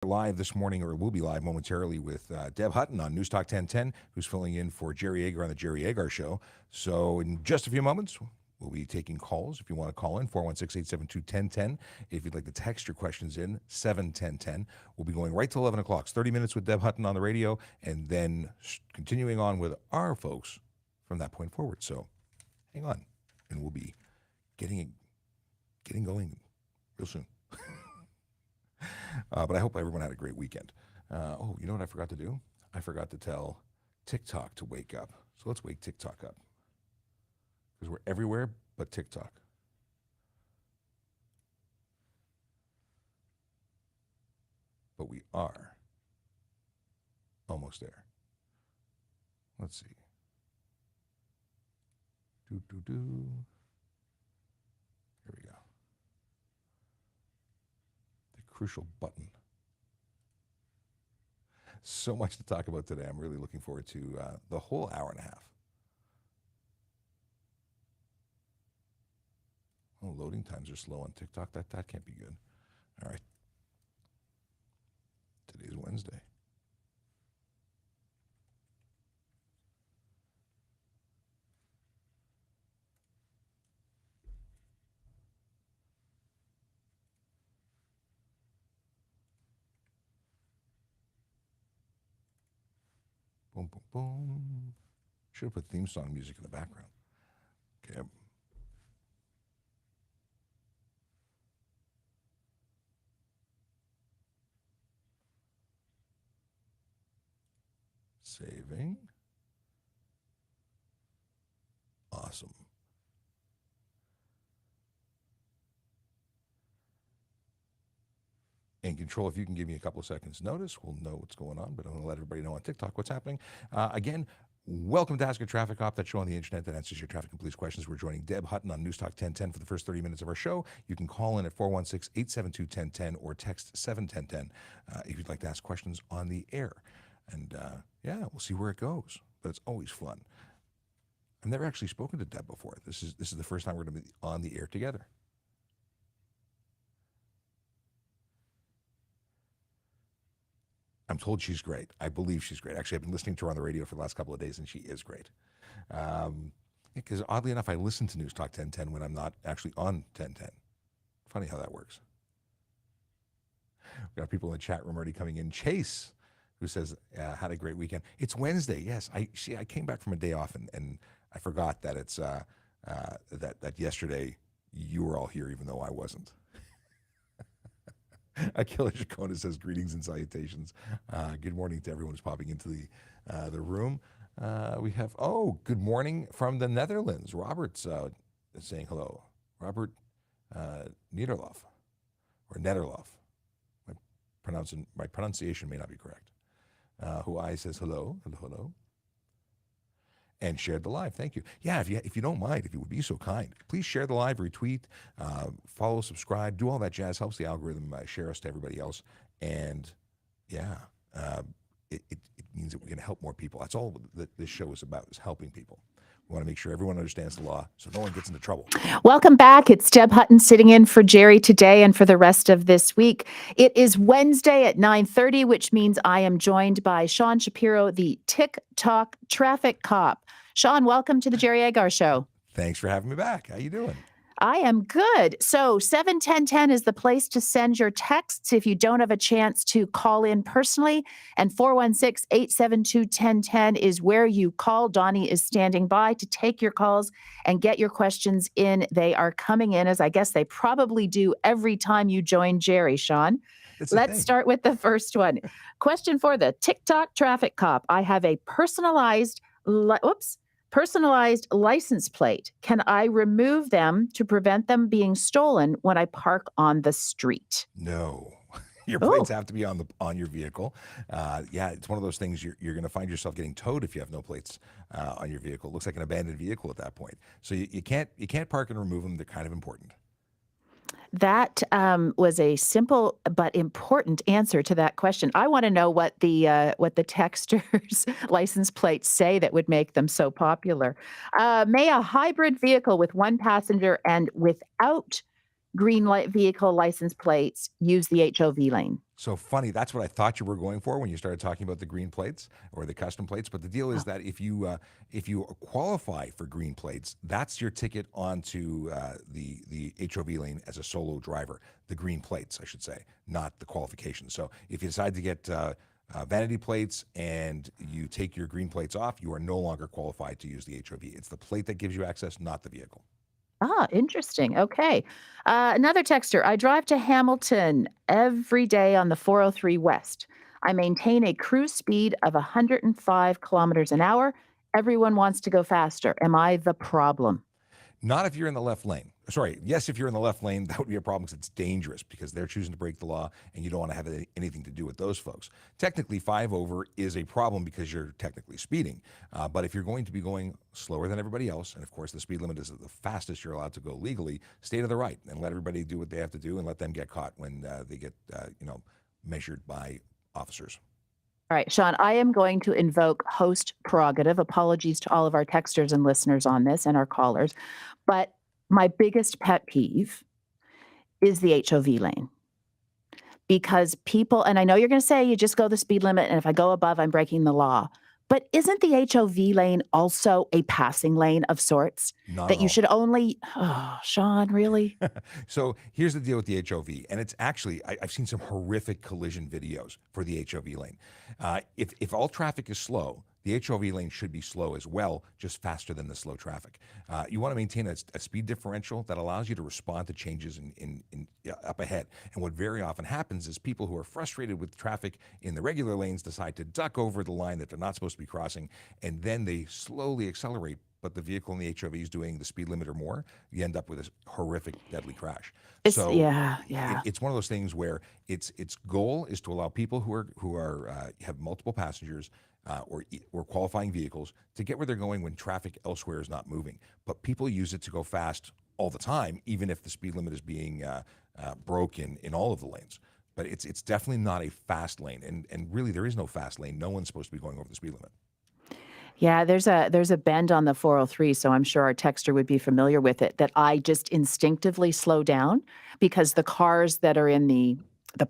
Live this morning, or will be live momentarily, with Deb Hutton on News Talk 1010, who's filling in for Jerry Agar on the Jerry Agar Show. So, in just a few moments, we'll be taking calls. If you want to call in, 416-872-1010. If you'd like to text your questions in, 71010. We'll be going right to 11 o'clock. It's 30 minutes with Deb Hutton on the radio, and then continuing on with our folks from that point forward. So, hang on, and we'll be getting going real soon. But I hope everyone had a great weekend. You know what I forgot to do? I forgot to tell TikTok to wake up. So let's wake TikTok up. Because we're everywhere but TikTok. But we are almost there. Let's see. Here we go. Crucial button. So much to talk about today. I'm really looking forward to the whole hour and a half. Oh, loading times are slow on TikTok. That can't be good. All right. Today's Wednesday. Boom, boom, boom. Should have put theme song music in the background. Okay. Saving. Awesome. And Control, if you can give me a couple of seconds notice, we'll know what's going on, but I'm going to let everybody know on TikTok what's happening. Again, welcome to Ask a Traffic Cop, that show on the internet that answers your traffic and police questions. We're joining Deb Hutton on News Talk 1010 for the first 30 minutes of our show. You can call in at 416-872-1010 or text 71010 if you'd like to ask questions on the air. And we'll see where it goes, but it's always fun. I've never actually spoken to Deb before. This is the first time we're going to be on the air together. I'm told she's great. I believe she's great. Actually, I've been listening to her on the radio for the last couple of days, and she is great. Because oddly enough, I listen to News Talk 1010 when I'm not actually on 1010. Funny how that works. We've got people in the chat room already coming in. Chase, who says, had a great weekend. It's Wednesday. Yes, I came back from a day off, and I forgot that it's that yesterday you were all here, even though I wasn't. Akila Chacona says, greetings and salutations. Good morning to everyone who's popping into the room. We have, good morning from the Netherlands. Robert's saying hello. Robert Nederlof, or Nederlof. My pronunciation may not be correct. Huai says hello. And shared the live. Thank you. Yeah, if you don't mind, if you would be so kind, please share the live, retweet, follow, subscribe, do all that jazz. Helps the algorithm share us to everybody else. And it means that we can help more people. That's all that this show is about, is helping people. We want to make sure everyone understands the law so no one gets into trouble. Welcome back. It's Deb Hutton sitting in for Jerry today and for the rest of this week. It is Wednesday at 9:30, which means I am joined by Sean Shapiro, the TikTok traffic cop. Sean, welcome to the Jerry Agar Show. Thanks for having me back. How you doing? I am good. So 71010 is the place to send your texts if you don't have a chance to call in personally. And 416-872-1010 is where you call. Donnie is standing by to take your calls and get your questions in. They are coming in, as I guess they probably do every time you join Jerry, Sean. Let's start with the first one. Question for the TikTok traffic cop. I have a personalized license plate. Can I remove them to prevent them being stolen when I park on the street? No. Your plates have to be on your vehicle. It's one of those things you're going to find yourself getting towed if you have no plates on your vehicle. It looks like an abandoned vehicle at that point. So you can't park and remove them. They're kind of important. That was a simple but important answer to that question. I want to know what the texters' license plates say that would make them so popular. May a hybrid vehicle with one passenger and without green light vehicle license plates, use the HOV lane. So funny. That's what I thought you were going for when you started talking about the green plates or the custom plates. But the deal is that if you qualify for green plates, that's your ticket onto the HOV lane as a solo driver. The green plates, I should say, not the qualifications. So if you decide to get vanity plates and you take your green plates off, you are no longer qualified to use the HOV. It's the plate that gives you access, not the vehicle. Ah, interesting. Okay. Another texter. I drive to Hamilton every day on the 403 West. I maintain a cruise speed of 105 kilometers an hour. Everyone wants to go faster. Am I the problem? Not if you're in the left lane. Sorry, yes, if you're in the left lane, that would be a problem because it's dangerous because they're choosing to break the law and you don't want to have anything to do with those folks. Technically, 5 over is a problem because you're technically speeding. But if you're going to be going slower than everybody else, and of course the speed limit is the fastest you're allowed to go legally, stay to the right and let everybody do what they have to do and let them get caught when they get measured by officers. All right, Sean, I am going to invoke host prerogative. Apologies to all of our texters and listeners on this and our callers. But my biggest pet peeve is the HOV lane. Because people, and I know you're going to say you just go the speed limit, and if I go above, I'm breaking the law. But isn't the HOV lane also a passing lane of sorts? Not that at you all. should only, oh, Sean, really? So here's the deal with the HOV, and it's actually I've seen some horrific collision videos for the HOV lane. If all traffic is slow, the HOV lane should be slow as well, just faster than the slow traffic. You want to maintain a speed differential that allows you to respond to changes in up ahead. And what very often happens is people who are frustrated with traffic in the regular lanes decide to duck over the line that they're not supposed to be crossing, and then they slowly accelerate. But the vehicle in the HOV is doing the speed limit or more, you end up with this horrific, deadly crash. Yeah. It's one of those things where its goal is to allow people who are have multiple passengers or qualifying vehicles to get where they're going when traffic elsewhere is not moving. But people use it to go fast all the time, even if the speed limit is being broken in all of the lanes. But it's definitely not a fast lane, and really there is no fast lane. No one's supposed to be going over the speed limit. Yeah, there's a bend on the 403, so I'm sure our texter would be familiar with it, that I just instinctively slow down because the cars that are in the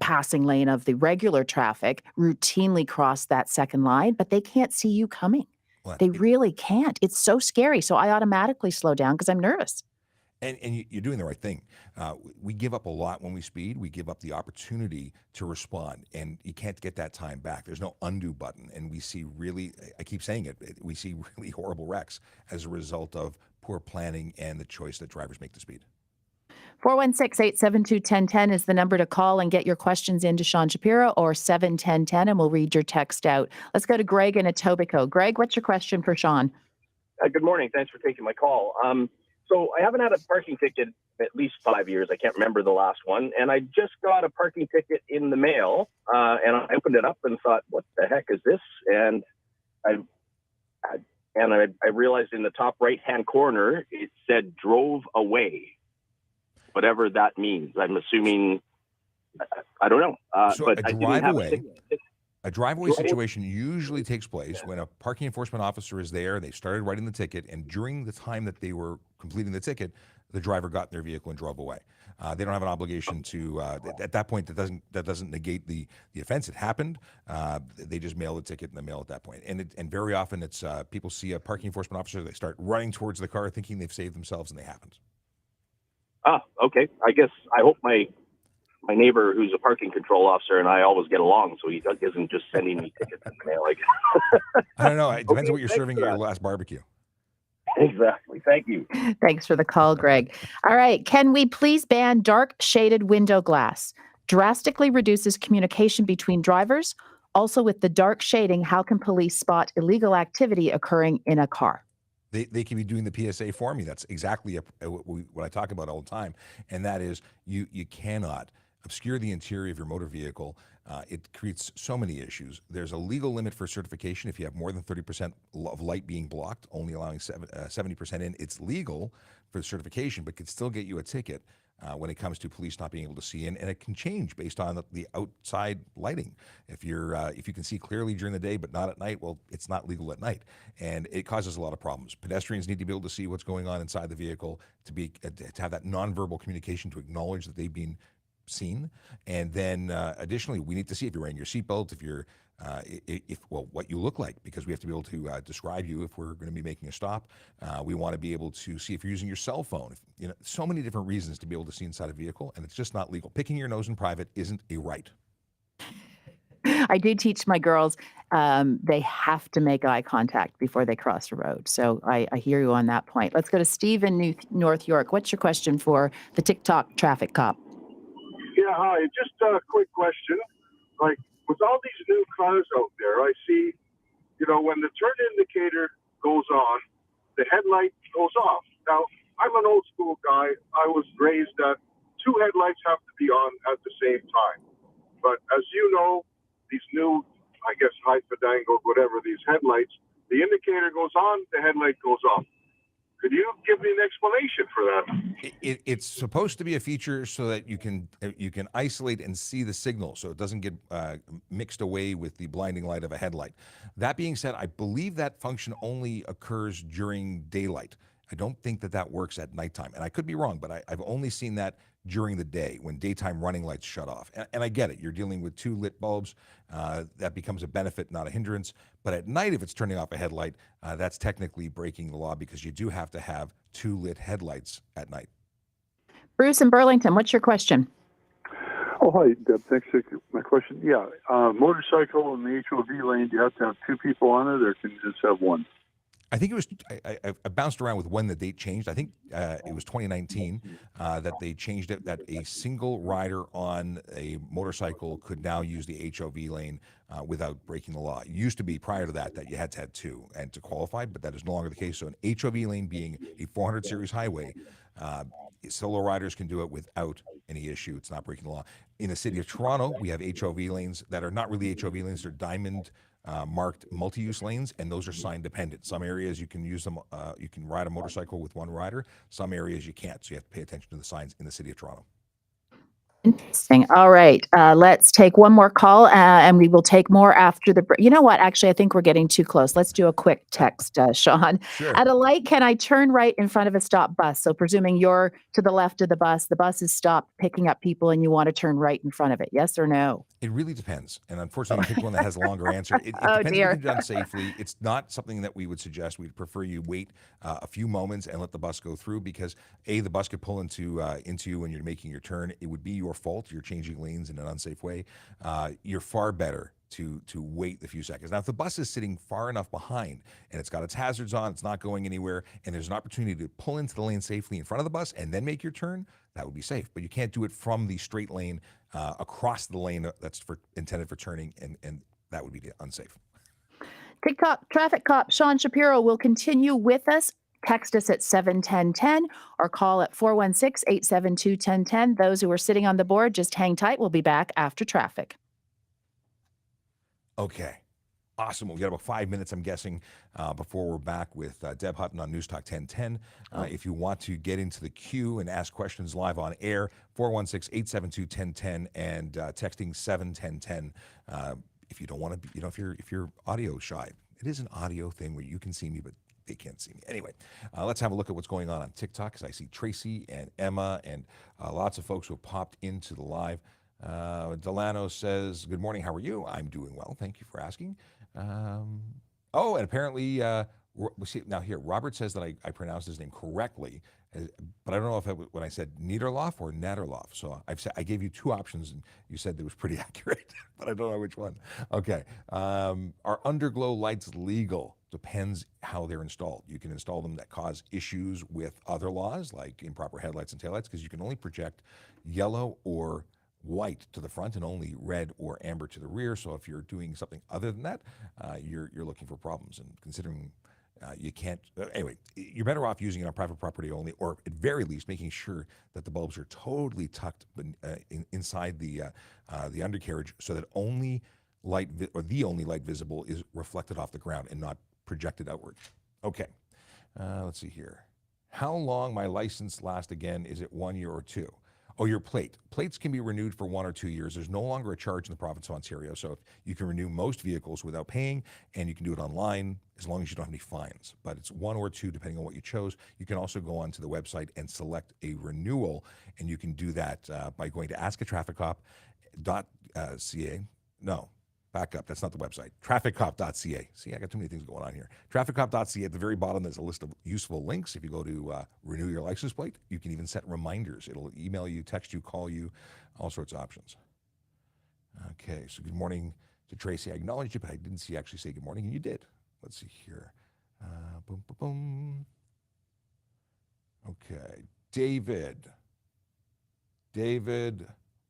passing lane of the regular traffic routinely cross that second line, but they can't see you coming. Well, They really can't. It's so scary. So I automatically slow down because I'm nervous. And you're doing the right thing. We give up a lot when we speed. We give up the opportunity to respond, and you can't get that time back. There's no undo button, and we see I keep saying it, we see really horrible wrecks as a result of poor planning and the choice that drivers make to speed. 416-872-1010 is the number to call and get your questions into Sean Shapiro, or 71010, and we'll read your text out. Let's go to Greg in Etobicoke. Greg, what's your question for Sean? Good morning. Thanks for taking my call. So I haven't had a parking ticket at least 5 years. I can't remember the last one. And I just got a parking ticket in the mail, and I opened it up and thought, what the heck is this? And I realized in the top right-hand corner, it said drove away, whatever that means. I'm assuming, I don't know. So but a I didn't drive have away. A driveway Right. situation usually takes place when a parking enforcement officer is there, they've started writing the ticket, and during the time that they were completing the ticket, the driver got in their vehicle and drove away. They don't have an obligation to, at that point, that doesn't negate the offense. It happened. They just mail the ticket in the mail at that point. And very often it's people see a parking enforcement officer, they start running towards the car thinking they've saved themselves, and they haven't. Okay. I guess I hope my neighbor, who's a parking control officer, and I always get along, so he isn't just sending me tickets in the mail. I don't know. It depends on what you're thanks serving for at your that. last barbecue. Exactly. Thank you. Thanks for the call, Greg. All right. Can we please ban dark shaded window glass? Drastically reduces communication between drivers. Also, with the dark shading, how can police spot illegal activity occurring in a car? They can be doing the PSA for me. That's exactly what I talk about all the time, and that is you cannot obscure the interior of your motor vehicle. It creates so many issues. There's a legal limit for certification if you have more than 30% of light being blocked, only allowing 70% in. It's legal for certification, but could still get you a ticket. when it comes to police not being able to see in, and it can change based on the outside lighting. If you can see clearly during the day but not at night, well, it's not legal at night, and it causes a lot of problems. Pedestrians need to be able to see what's going on inside the vehicle, to have that nonverbal communication to acknowledge that they've been seen. And then additionally, we need to see if you're wearing your seatbelt, if you're what you look like, because we have to be able to describe you if we're going to be making a stop. We want to be able to see if you're using your cell phone. So many different reasons to be able to see inside a vehicle, and it's just not legal. Picking your nose in private isn't a right. I do teach my girls, they have to make eye contact before they cross the road. So I hear you on that point. Let's go to Steve in North York. What's your question for the TikTok traffic cop? Yeah, hi. Just a quick question. Like, with all these new cars out there, I see, when the turn indicator goes on, the headlight goes off. Now, I'm an old school guy. I was raised that two headlights have to be on at the same time. But as you know, these new, I guess, high-fadangled, whatever, these headlights, the indicator goes on, the headlight goes off. Could you give me an explanation for that? It's supposed to be a feature so that you can isolate and see the signal, so it doesn't get mixed away with the blinding light of a headlight. That being said, I believe that function only occurs during daylight. I don't think that works at nighttime, and I could be wrong, but I've only seen that during the day when daytime running lights shut off. And I get it. You're dealing with two lit bulbs. That becomes a benefit, not a hindrance. But at night, if it's turning off a headlight, that's technically breaking the law, because you do have to have two lit headlights at night. Bruce in Burlington, what's your question? Oh, hi, Deb. Thanks for my question. Yeah, motorcycle in the HOV lane, do you have to have two people on it, or can you just have one? I think it was, I bounced around with when the date changed. I think it was 2019 that they changed it, that a single rider on a motorcycle could now use the HOV lane without breaking the law. It used to be, prior to that you had to have two and to qualify, but that is no longer the case. So an HOV lane being a 400 series highway, solo riders can do it without any issue. It's not breaking the law. In the city of Toronto, we have HOV lanes that are not really HOV lanes. They're diamond marked multi-use lanes, and those are sign dependent. Some areas you can use them, you can ride a motorcycle with one rider. Some areas you can't, so you have to pay attention to the signs in the city of Toronto. Interesting. All right. Let's take one more call, and we will take more after the break. You know what? Actually, I think we're getting too close. Let's do a quick text, Sean. Sure. At a light, can I turn right in front of a stopped bus? So presuming you're to the left of the bus is stopped picking up people, and you want to turn right in front of it. Yes or no? It really depends. And unfortunately, you picked one that has a longer answer. It Oh, depends dear. if you can done safely. It's not something that we would suggest. We'd prefer you wait a few moments and let the bus go through, because the bus could pull into you when you're making your turn. It would be your fault. You're changing lanes in an unsafe way. You're far better to wait a few seconds. Now, if the bus is sitting far enough behind and it's got its hazards on, it's not going anywhere, and there's an opportunity to pull into the lane safely in front of the bus and then make your turn, that would be safe. But you can't do it from the straight lane across the lane that's intended for turning, and that would be unsafe. TikTok traffic cop Sean Shapiro will continue with us. Text us at 71010 or call at 416-872-1010. Those who are sitting on the board, just hang tight. We'll be back after traffic. Okay. Awesome. We've got about 5 minutes, I'm guessing, before we're back with Deb Hutton on News Talk 1010. If you want to get into the queue and ask questions live on air, 416-872-1010 and texting 71010. If you don't want to, if you're audio shy, it is an audio thing where you can see me, but they can't see me. Anyway, let's have a look at what's going on TikTok, because I see Tracy and Emma and lots of folks who have popped into the live. Delano says, good morning, how are you? I'm doing well, thank you for asking. And apparently, now here, Robert says that I pronounced his name correctly, but I don't know if when I said Niederlof or Natterlof. So I gave you two options, and you said that was pretty accurate, but I don't know which one. Okay. Are underglow lights legal? Depends how they're installed. You can install them that cause issues with other laws, like improper headlights and taillights, because you can only project yellow or white to the front and only red or amber to the rear. So if you're doing something other than that, you're looking for problems. And considering you can't, anyway, you're better off using it on private property only, or at very least making sure that the bulbs are totally tucked inside the undercarriage, so that only the only light visible is reflected off the ground and not projected outward. Okay, let's see here. How long my license last again? Is it 1 year or two? Oh, your plate. Plates can be renewed for 1 or 2 years. There's no longer a charge in the province of Ontario, so you can renew most vehicles without paying, and you can do it online as long as you don't have any fines. But it's 1 or 2, depending on what you chose. You can also go onto the website and select a renewal, and you can do that by going to askatrafficcop.ca. No, back up. That's not the website. Trafficcop.ca. See, I got too many things going on here. Trafficcop.ca. At the very bottom, there's a list of useful links. If you go to renew your license plate, you can even set reminders. It'll email you, text you, call you, all sorts of options. Okay, so good morning to Tracy. I acknowledged you, but I didn't see you actually say good morning, and you did. Let's see here. Boom, boom, boom. Okay, David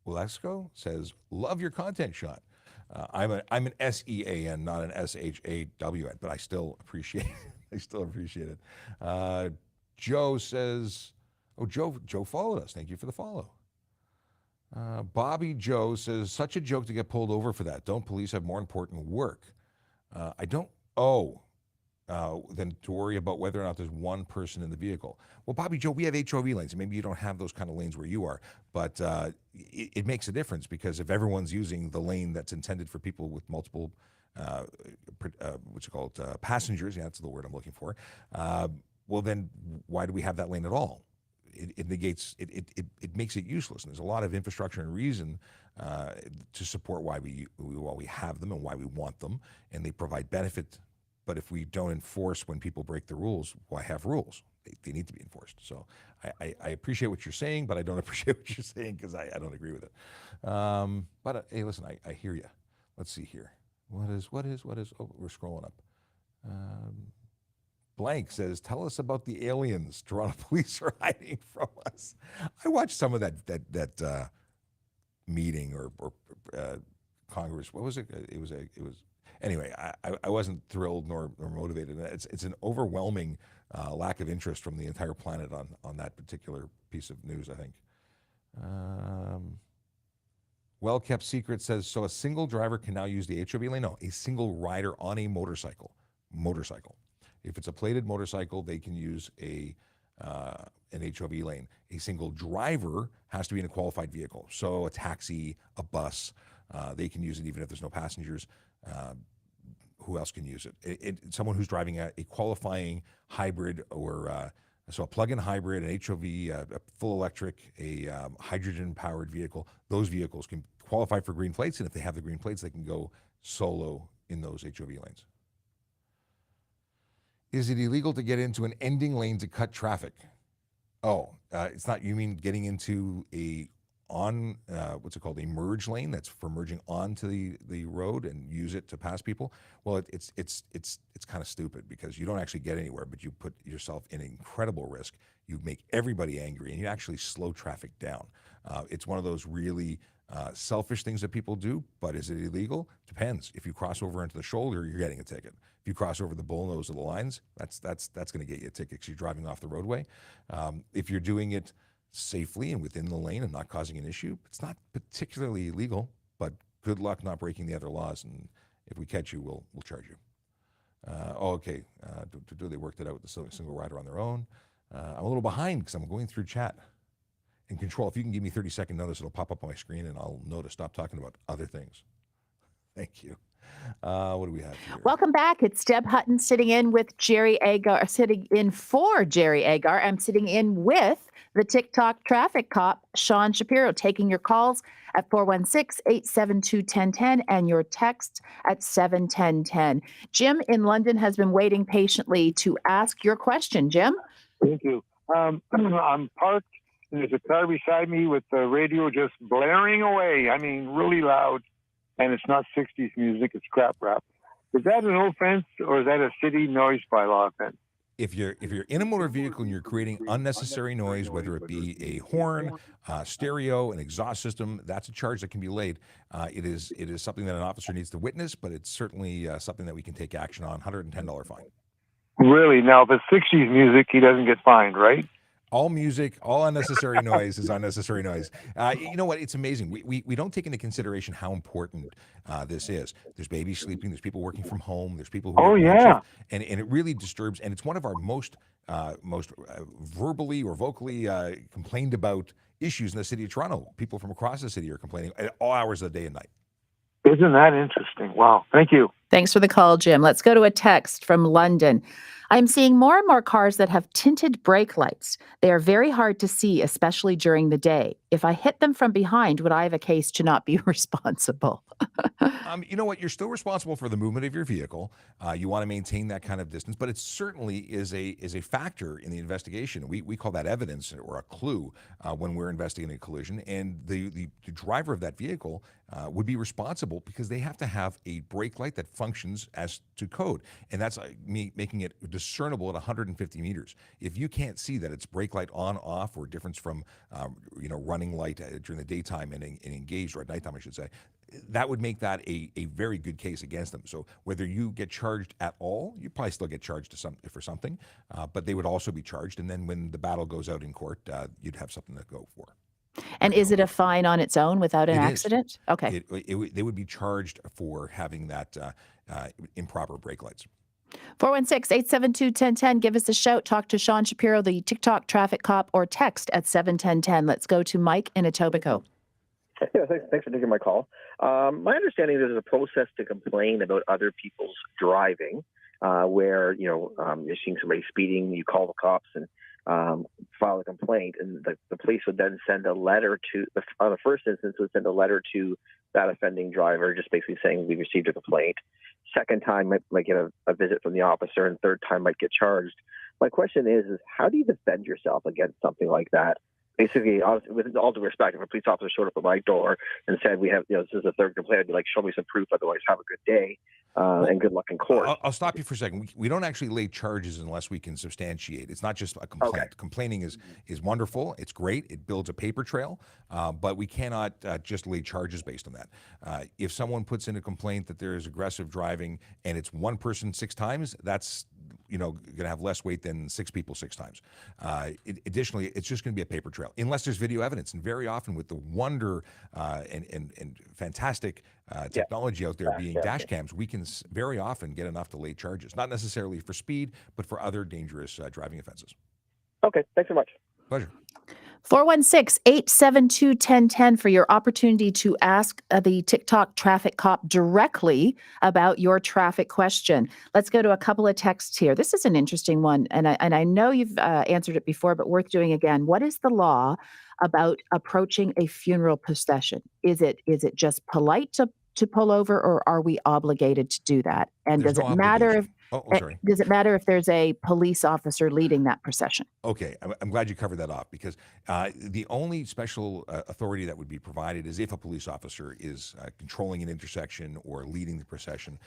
Wilesco says, love your content, Sean. I'm an SEAN, not an SHAWN, but I still appreciate it. Joe says, Joe followed us. Thank you for the follow. Bobby Joe says, such a joke to get pulled over for that. Don't police have more important work? I don't. Than to worry about whether or not there's one person in the vehicle. Well, Bobby Joe, we have HOV lanes, and maybe you don't have those kind of lanes where you are, but it makes a difference, because if everyone's using the lane that's intended for people with multiple, passengers, yeah, that's the word I'm looking for, well, then why do we have that lane at all? It negates, it makes it useless, and there's a lot of infrastructure and reason to support why we have them and why we want them, and they provide benefit. But if we don't enforce when people break the rules, why have rules? They need to be enforced. So I appreciate what you're saying, but I don't appreciate what you're saying, because I don't agree with it. But hey, listen, I hear you. Let's see here. What is? Oh, we're scrolling up. Blank says, tell us about the aliens Toronto police are hiding from us. I watched some of that meeting or Congress. What was it? It was. Anyway, I wasn't thrilled nor motivated. It's an overwhelming lack of interest from the entire planet on that particular piece of news, I think. Well Kept Secret says, so a single driver can now use the HOV lane? No, a single rider on a motorcycle. If it's a plated motorcycle, they can use an HOV lane. A single driver has to be in a qualified vehicle. So a taxi, a bus, they can use it even if there's no passengers. Who else can use it? Someone who's driving a qualifying hybrid, or so a plug-in hybrid, an HOV, a full electric, a hydrogen-powered vehicle. Those vehicles can qualify for green plates, and if they have the green plates, they can go solo in those HOV lanes. Is it illegal to get into an ending lane to cut traffic? Oh, it's not. You mean getting into a a merge lane that's for merging onto the road and use it to pass people? Well, it's kind of stupid, because you don't actually get anywhere, but you put yourself in incredible risk. You make everybody angry, and you actually slow traffic down. It's one of those really selfish things that people do, but is it illegal? Depends. If you cross over into the shoulder, you're getting a ticket. If you cross over the bullnose of the lines, that's going to get you a ticket, because you're driving off the roadway. If you're doing it safely and within the lane and not causing an issue, it's not particularly illegal, but good luck not breaking the other laws, and if we catch you, we'll charge you. Okay. They worked it out with the single rider on their own. I'm a little behind because I'm going through chat and control. If you can give me 30-second notice, it'll pop up on my screen, and I'll know to stop talking about other things. Thank you. What do we have here? Welcome back. It's Deb Hutton sitting in with Jerry Agar, sitting in for Jerry Agar. I'm sitting in with the TikTok traffic cop, Sean Shapiro, taking your calls at 416-872-1010 and your texts at 71010. Jim in London has been waiting patiently to ask your question. Jim? Thank you. I'm parked, and there's a car beside me with the radio just blaring away. I mean, really loud. And it's not 60s music, it's crap rap. Is that an offense, or is that a city noise bylaw offense? If you're in a motor vehicle and you're creating unnecessary noise, whether it be a horn, stereo, an exhaust system, that's a charge that can be laid. It is something that an officer needs to witness, but it's certainly something that we can take action on. $110 fine. Really? Now, if it's 60s music, he doesn't get fined, right? All music, all unnecessary noise is unnecessary noise. You know what? It's amazing. We don't take into consideration how important this is. There's babies sleeping. There's people working from home. There's people who and it really disturbs. And it's one of our most verbally or vocally complained about issues in the city of Toronto. People from across the city are complaining at all hours of the day and night. Isn't that interesting? Wow. Thank you. Thanks for the call, Jim. Let's go to a text from London. I'm seeing more and more cars that have tinted brake lights. They are very hard to see, especially during the day. If I hit them from behind, would I have a case to not be responsible? You know what? You're still responsible for the movement of your vehicle. You want to maintain that kind of distance, but it certainly is a factor in the investigation. We call that evidence or a clue when we're investigating a collision, and the driver of that vehicle would be responsible because they have to have a brake light that functions as to code, and that's making it discernible at 150 meters. If you can't see that it's brake light on, off, or difference from running light during the daytime and engaged, or at nighttime, I should say, that would make that a very good case against them. So whether you get charged at all, you probably still get charged for something, but they would also be charged. And then when the battle goes out in court, you'd have something to go for. And is it a fine on its own without an accident? Okay. They would be charged for having that improper brake lights. 416-872-1010. Give us a shout. Talk to Sean Shapiro, the TikTok traffic cop, or text at 71010. Let's go to Mike in Etobicoke. Yeah, thanks for taking my call. My understanding is there's a process to complain about other people's driving, where you're seeing somebody speeding, you call the cops and file a complaint, and the police would then send a letter to on the first instance would send a letter to that offending driver, just basically saying we received a complaint. Second time might get a visit from the officer, and third time might get charged. My question is how do you defend yourself against something like that? Basically, with all due respect, if a police officer showed up at my door and said, "We have, this is a third complaint," I'd be like, "Show me some proof. Otherwise, have a good day and good luck in court." I'll stop you for a second. We don't actually lay charges unless we can substantiate. It's not just a complaint. Okay. Complaining is wonderful. It's great. It builds a paper trail, but we cannot just lay charges based on that. If someone puts in a complaint that there is aggressive driving and it's one person 6 times, that's going to have less weight than 6 people 6 times. Additionally, it's just going to be a paper trail unless there's video evidence. And very often with the wonder and fantastic technology out there being dash cams, we can very often get enough to lay charges, not necessarily for speed, but for other dangerous driving offenses. Okay, thanks so much. Pleasure. 416-872-1010 for your opportunity to ask the TikTok traffic cop directly about your traffic question. Let's go to a couple of texts here. This is an interesting one, and I know you've answered it before, but worth doing again. What is the law about approaching a funeral procession? Is it just polite to pull over, or are we obligated to do that? And There's does no it matter if obligation. does it matter if there's a police officer leading that procession? Okay, I'm glad you covered that off, because the only special authority that would be provided is if a police officer is controlling an intersection or leading the procession.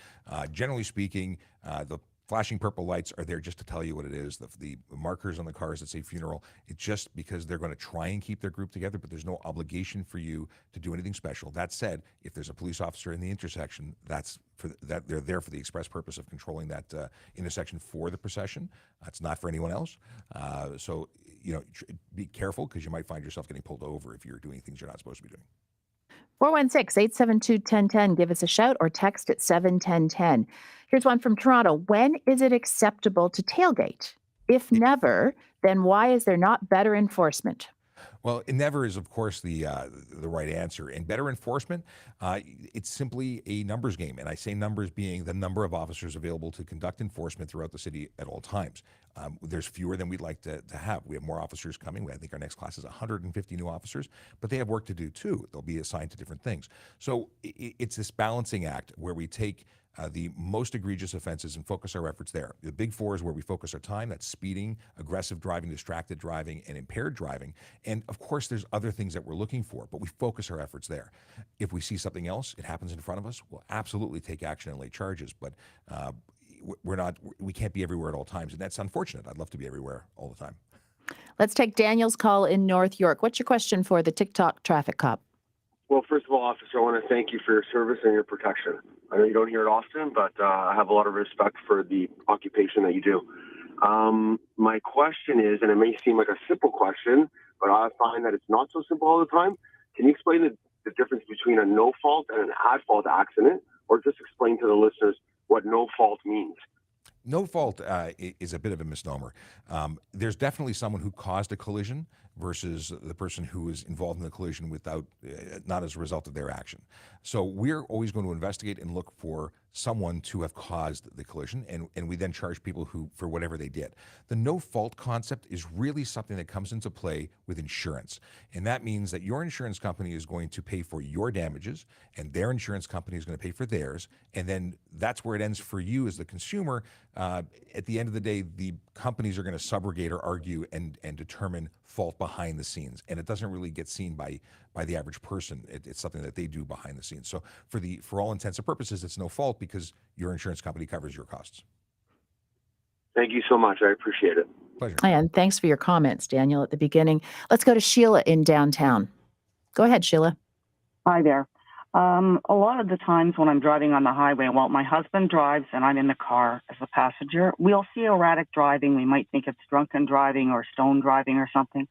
Generally speaking, the flashing purple lights are there just to tell you what it is. The markers on the cars that say funeral, it's just because they're going to try and keep their group together, but there's no obligation for you to do anything special. That said, if there's a police officer in the intersection, they're there for the express purpose of controlling that intersection for the procession. It's not for anyone else. So be careful, because you might find yourself getting pulled over if you're doing things you're not supposed to be doing. 416-872-1010. Give us a shout or text at 71010. Here's one from Toronto. When is it acceptable to tailgate? If never, then why is there not better enforcement? Well, it never is, of course, the right answer. And better enforcement, it's simply a numbers game. And I say numbers being the number of officers available to conduct enforcement throughout the city at all times. There's fewer than we'd like to have. We have more officers coming. I think our next class is 150 new officers, but they have work to do too. They'll be assigned to different things. So it's this balancing act where we take the most egregious offenses and focus our efforts there. The big 4 is where we focus our time. That's speeding, aggressive driving, distracted driving, and impaired driving. And of course, there's other things that we're looking for, but we focus our efforts there. If we see something else, it happens in front of us, we'll absolutely take action and lay charges. But we can't be everywhere at all times, and that's unfortunate. I'd love to be everywhere all the time. Let's take Daniel's call in North York. What's your question for the TikTok traffic cop? Well, first of all, officer, I want to thank you for your service and your protection. I know you don't hear it often, but I have a lot of respect for the occupation that you do. My question is, and it may seem like a simple question, but I find that it's not so simple all the time. Can you explain the difference between a no-fault and an at-fault accident, or just explain to the listeners what no-fault means? No fault is a bit of a misnomer. There's definitely someone who caused a collision, versus the person who is involved in the collision without, not as a result of their action. So we're always going to investigate and look for someone to have caused the collision, and we then charge people who for whatever they did. The no fault concept is really something that comes into play with insurance, and that means that your insurance company is going to pay for your damages, and their insurance company is going to pay for theirs, and then that's where it ends for you as the consumer. At the end of the day, the companies are going to subrogate or argue and determine fault behind the scenes, and it doesn't really get seen by the average person. It's something that they do behind the scenes. So for all intents and purposes, it's no fault because your insurance company covers your costs. Thank you so much. I appreciate it. Pleasure. And thanks for your comments, Daniel, at the beginning. Let's go to Sheila in downtown. Go ahead, Sheila. Hi there. A lot of the times when I'm driving on the highway, well, my husband drives and I'm in the car as a passenger, we'll see erratic driving. We might think it's drunken driving or stone driving or something.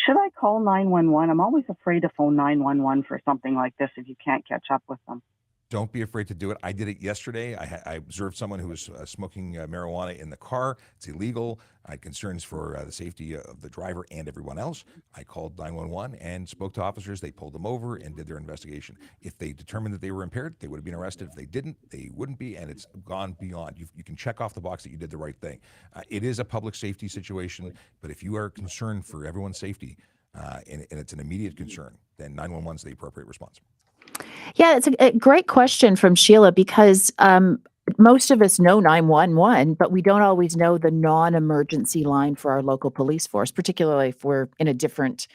Should I call 911? I'm always afraid to phone 911 for something like this if you can't catch up with them. Don't be afraid to do it. I did it yesterday. I observed someone who was smoking marijuana in the car. It's illegal. I had concerns for the safety of the driver and everyone else. I called 911 and spoke to officers. They pulled them over and did their investigation. If they determined that they were impaired, they would have been arrested. If they didn't, they wouldn't be, and it's gone beyond. You can check off the box that you did the right thing. It is a public safety situation, but if you are concerned for everyone's safety, and it's an immediate concern, then 911 is the appropriate response. Yeah, it's a great question from Sheila because most of us know 911, but we don't always know the non-emergency line for our local police force, particularly if we're in a different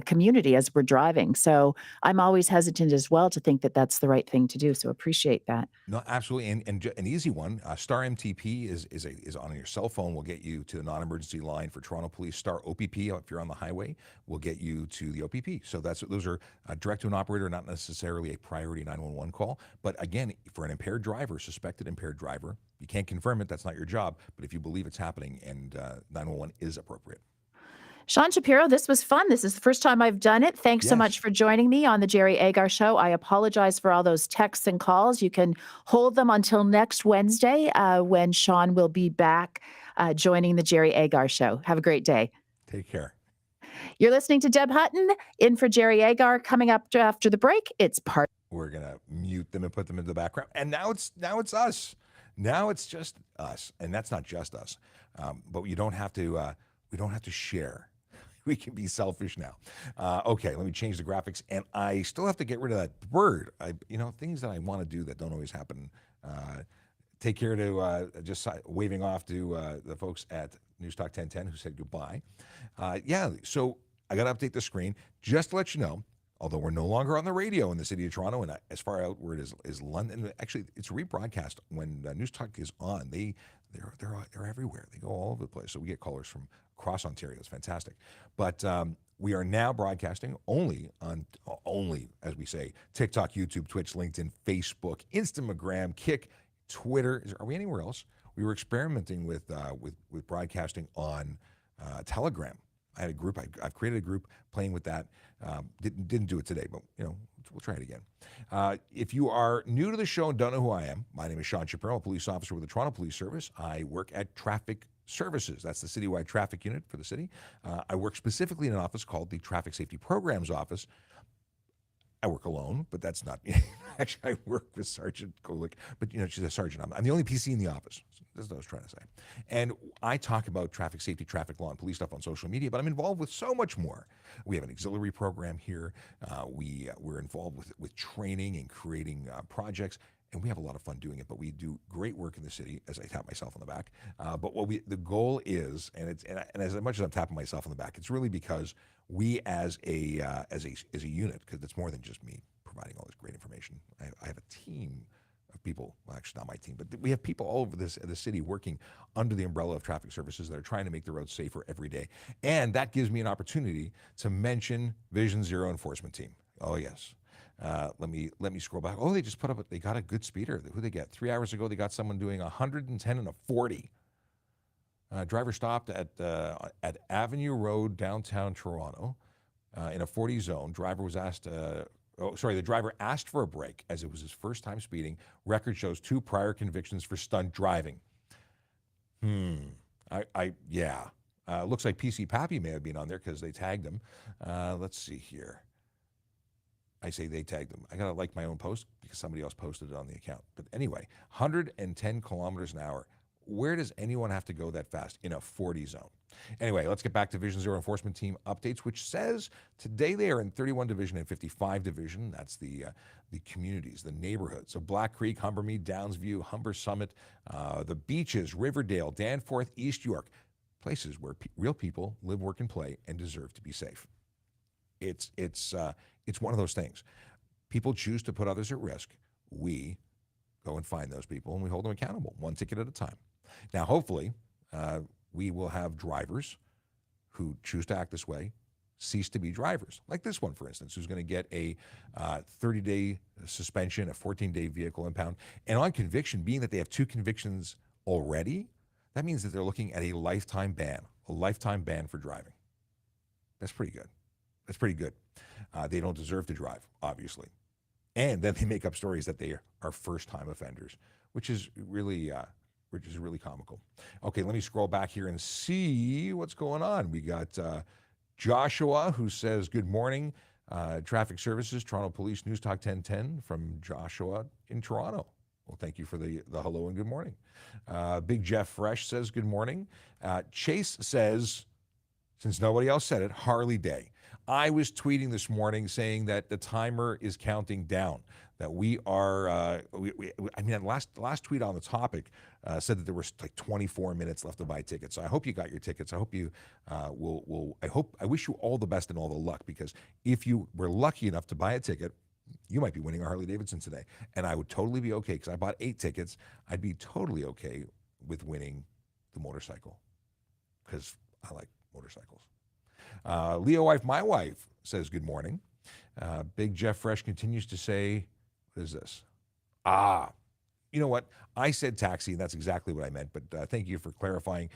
community as we're driving. So I'm always hesitant as well to think that that's the right thing to do. So appreciate that. No, absolutely, and an easy one. Star MTP is on your cell phone. Will get you to the non-emergency line for Toronto Police. Star OPP, if you're on the highway, will get you to the OPP. So those are direct to an operator, not necessarily a priority 911 call. But again, for an impaired driver, suspected impaired driver, you can't confirm it. That's not your job. But if you believe it's happening, and 911 is appropriate. Sean Shapiro, this was fun. This is the first time I've done it. Thanks so Yes. much for joining me on the Jerry Agar Show. I apologize for all those texts and calls. You can hold them until next Wednesday when Sean will be back joining the Jerry Agar Show. Have a great day. Take care. You're listening to Deb Hutton in for Jerry Agar. Coming up after the break, it's part. We're gonna mute them and put them into the background. And now it's us. Now it's just us, and that's not just us. But you don't have to. We don't have to share. We can be selfish now. Okay, let me change the graphics, and I still have to get rid of that bird. Things that I want to do that don't always happen. Take care to just waving off to the folks at News Talk 1010 who said goodbye. So I got to update the screen just to let you know. Although we're no longer on the radio in the city of Toronto, and as far outward as London, actually it's rebroadcast when News Talk is on. They're everywhere. They go all over the place. So we get callers from across Ontario. It's fantastic. But we are now broadcasting only, as we say, TikTok, YouTube, Twitch, LinkedIn, Facebook, Instagram, Kick, Twitter. Are we anywhere else? We were experimenting with broadcasting on Telegram. I had a group. I've created a group playing with that. Didn't do it today, but we'll try it again. If you are new to the show and don't know who I am, my name is Sean Shapiro, a police officer with the Toronto Police Service. I work at Traffic Services. That's the citywide traffic unit for the city. I work specifically in an office called the Traffic Safety Programs Office. I work alone, but that's not me. Actually, I work with Sergeant Kolik, but she's a sergeant. I'm the only PC in the office. That's what I was trying to say. And I talk about traffic safety, traffic law, and police stuff on social media, but I'm involved with so much more. We have an auxiliary program here. We're involved with training and creating projects, and we have a lot of fun doing it. But we do great work in the city, as I tap myself on the back. But the goal is, and as much as I'm tapping myself on the back, it's really because we as a unit, because it's more than just me providing all this great information. I have a team of people, well, actually not my team, but we have people all over the city working under the umbrella of traffic services that are trying to make the roads safer every day. And that gives me an opportunity to mention Vision Zero Enforcement Team. Oh yes. Let me scroll back. Oh, they got a good speeder. Who they get? 3 hours ago, they got someone doing 110 and a 40. Driver stopped at Avenue Road, downtown Toronto, in a 40 zone. The driver asked for a break as it was his first time speeding. Record shows 2 prior convictions for stunt driving. Looks like PC Pappy may have been on there because they tagged him. Let's see here. I say they tagged him. I got to like my own post because somebody else posted it on the account. But anyway, 110 kilometers an hour. Where does anyone have to go that fast in a 40 zone? Anyway, let's get back to Division 0 Enforcement Team updates, which says today they are in 31 Division and 55 Division. That's the communities, the neighborhoods. So Black Creek, Humbermead, Downsview, Humber Summit, the beaches, Riverdale, Danforth, East York, places where real people live, work, and play and deserve to be safe. It's one of those things. People choose to put others at risk. We go and find those people and we hold them accountable, one ticket at a time. Now, hopefully, we will have drivers who choose to act this way cease to be drivers. Like this one, for instance, who's going to get a 30-day suspension, a 14-day vehicle impound. And on conviction, being that they have 2 convictions already, that means that they're looking at a lifetime ban for driving. That's pretty good. That's pretty good. They don't deserve to drive, obviously. And then they make up stories that they are first-time offenders, which is really comical. Okay, let me scroll back here and see what's going on. We got Joshua, who says, good morning, Traffic Services, Toronto Police News Talk 1010 from Joshua in Toronto. Well, thank you for the hello and good morning. Big Jeff Fresh says, good morning. Chase says, since nobody else said it, Harley Day. I was tweeting this morning saying that the timer is counting down, that we are, last tweet on the topic said that there was like 24 minutes left to buy tickets. So I hope you got your tickets. I hope you I wish you all the best and all the luck, because if you were lucky enough to buy a ticket, you might be winning a Harley Davidson today. And I would totally be okay, because I bought 8 tickets. I'd be totally okay with winning the motorcycle, because I like motorcycles. Leo Wife, my wife, says good morning. Big Jeff Fresh continues to say, what is this? You know what? I said taxi, and that's exactly what I meant, but thank you for clarifying.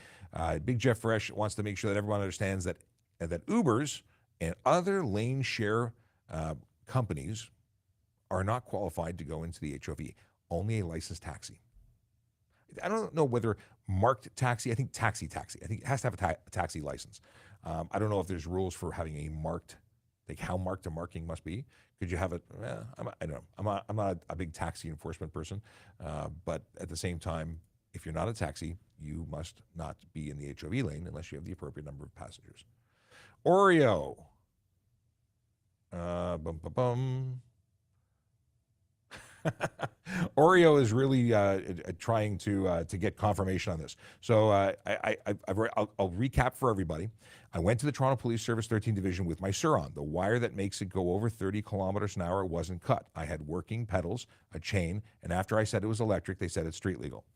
Big Jeff Fresh wants to make sure that everyone understands that Ubers and other lane share companies are not qualified to go into the HOV, only a licensed taxi. I don't know whether marked taxi, I think taxi. I think it has to have a taxi license. I don't know if there's rules for having a marked, like how marked a marking must be. Could you have it? I don't know. I'm not a big taxi enforcement person, but at the same time, if you're not a taxi, you must not be in the HOV lane unless you have the appropriate number of passengers. Oreo. Oreo is really trying to get confirmation on this. So I'll recap for everybody. I went to the Toronto Police Service 13 Division with my Sur-On. The wire that makes it go over 30 kilometers an hour wasn't cut. I had working pedals, a chain, and after I said it was electric, they said it's street legal.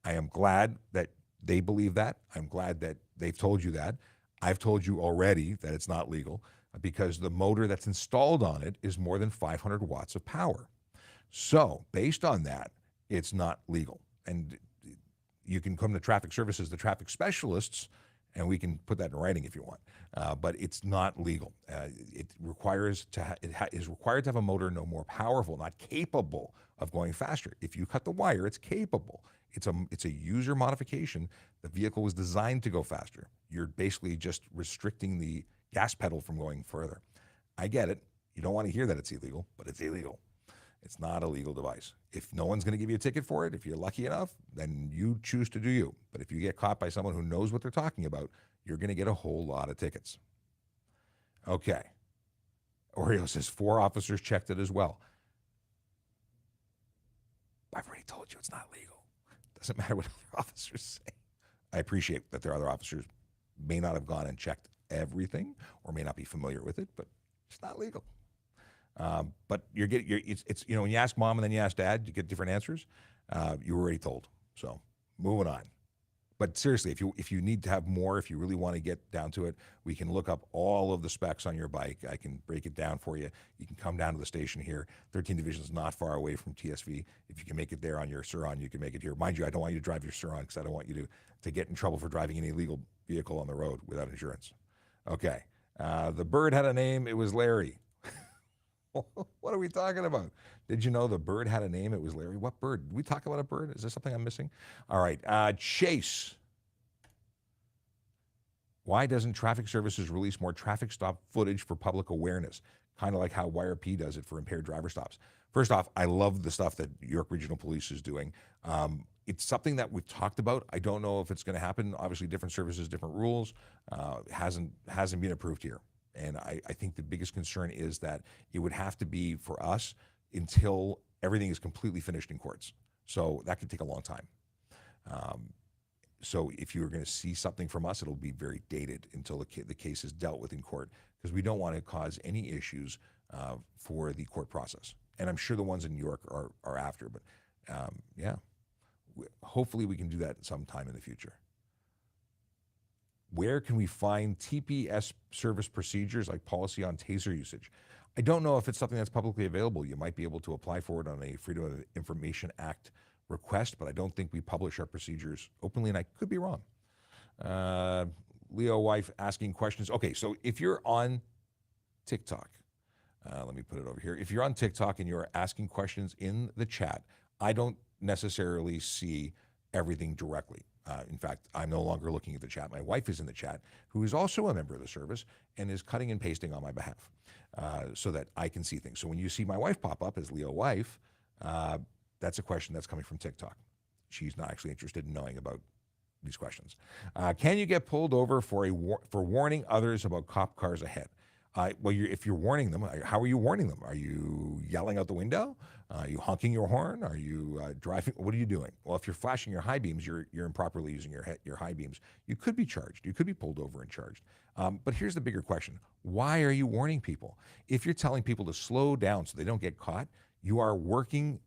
I am glad that they believe that. I'm glad that they've told you that. I've told you already that it's not legal because the motor that's installed on it is more than 500 watts of power. So based on that, it's not legal. And you can come to Traffic Services, the traffic specialists, and we can put that in writing if you want. But it's not legal. It is required to have a motor no more powerful, not capable of going faster. If you cut the wire, it's capable. It's a user modification. The vehicle was designed to go faster. You're basically just restricting the gas pedal from going further. I get it. You don't want to hear that it's illegal, but it's illegal. It's not a legal device. If no one's going to give you a ticket for it, if you're lucky enough, then you choose to do you. But if you get caught by someone who knows what they're talking about, you're going to get a whole lot of tickets. Okay. Oreo says 4 officers checked it as well. I've already told you it's not legal. Doesn't matter what other officers say. I appreciate that there are other officers may not have gone and checked everything or may not be familiar with it, but it's not legal. But it's when you ask mom and then you ask dad, you get different answers. You were already told. So moving on. But seriously, if you need to have more, if you really want to get down to it, we can look up all of the specs on your bike. I can break it down for you. You can come down to the station here. 13 Division is not far away from TSV. If you can make it there on your Sur-On, you can make it here. Mind you, I don't want you to drive your Sur-On because I don't want you to get in trouble for driving an illegal vehicle on the road without insurance. Okay. The bird had a name. It was Larry. What are we talking about? Did you know the bird had a name? It was Larry. What bird? Did we talk about a bird? Is there something I'm missing? All right. Chase. Why doesn't traffic services release more traffic stop footage for public awareness? Kind of like how YRP does it for impaired driver stops. First off, I love the stuff that York Regional Police is doing. It's something that we've talked about. I don't know if it's going to happen. Obviously, different services, different rules. Hasn't been approved here. And I think the biggest concern is that it would have to be for us until everything is completely finished in courts. So that could take a long time. So if you're going to see something from us, it'll be very dated until the case is dealt with in court, because we don't want to cause any issues for the court process. And I'm sure the ones in New York are after, but yeah, hopefully we can do that sometime in the future. Where can we find TPS service procedures like policy on taser usage? I don't know if it's something that's publicly available. You might be able to apply for it on a Freedom of Information Act request, but I don't think we publish our procedures openly, and I could be wrong. Leo wife asking questions. Okay, so if you're on TikTok, let me put it over here. If you're on TikTok and you're asking questions in the chat, I don't necessarily see everything directly. In fact, I'm no longer looking at the chat. My wife is in the chat, who is also a member of the service and is cutting and pasting on my behalf so that I can see things. So when you see my wife pop up as Leo wife, that's a question that's coming from TikTok. She's not actually interested in knowing about these questions. Can you get pulled over for warning others about cop cars ahead? Well, if you're warning them, how are you warning them? Are you yelling out the window? Are you honking your horn? Are you driving? What are you doing? Well, if you're flashing your high beams, you're improperly using your high beams. You could be charged. You could be pulled over and charged. But here's the bigger question. Why are you warning people? If you're telling people to slow down so they don't get caught, you are working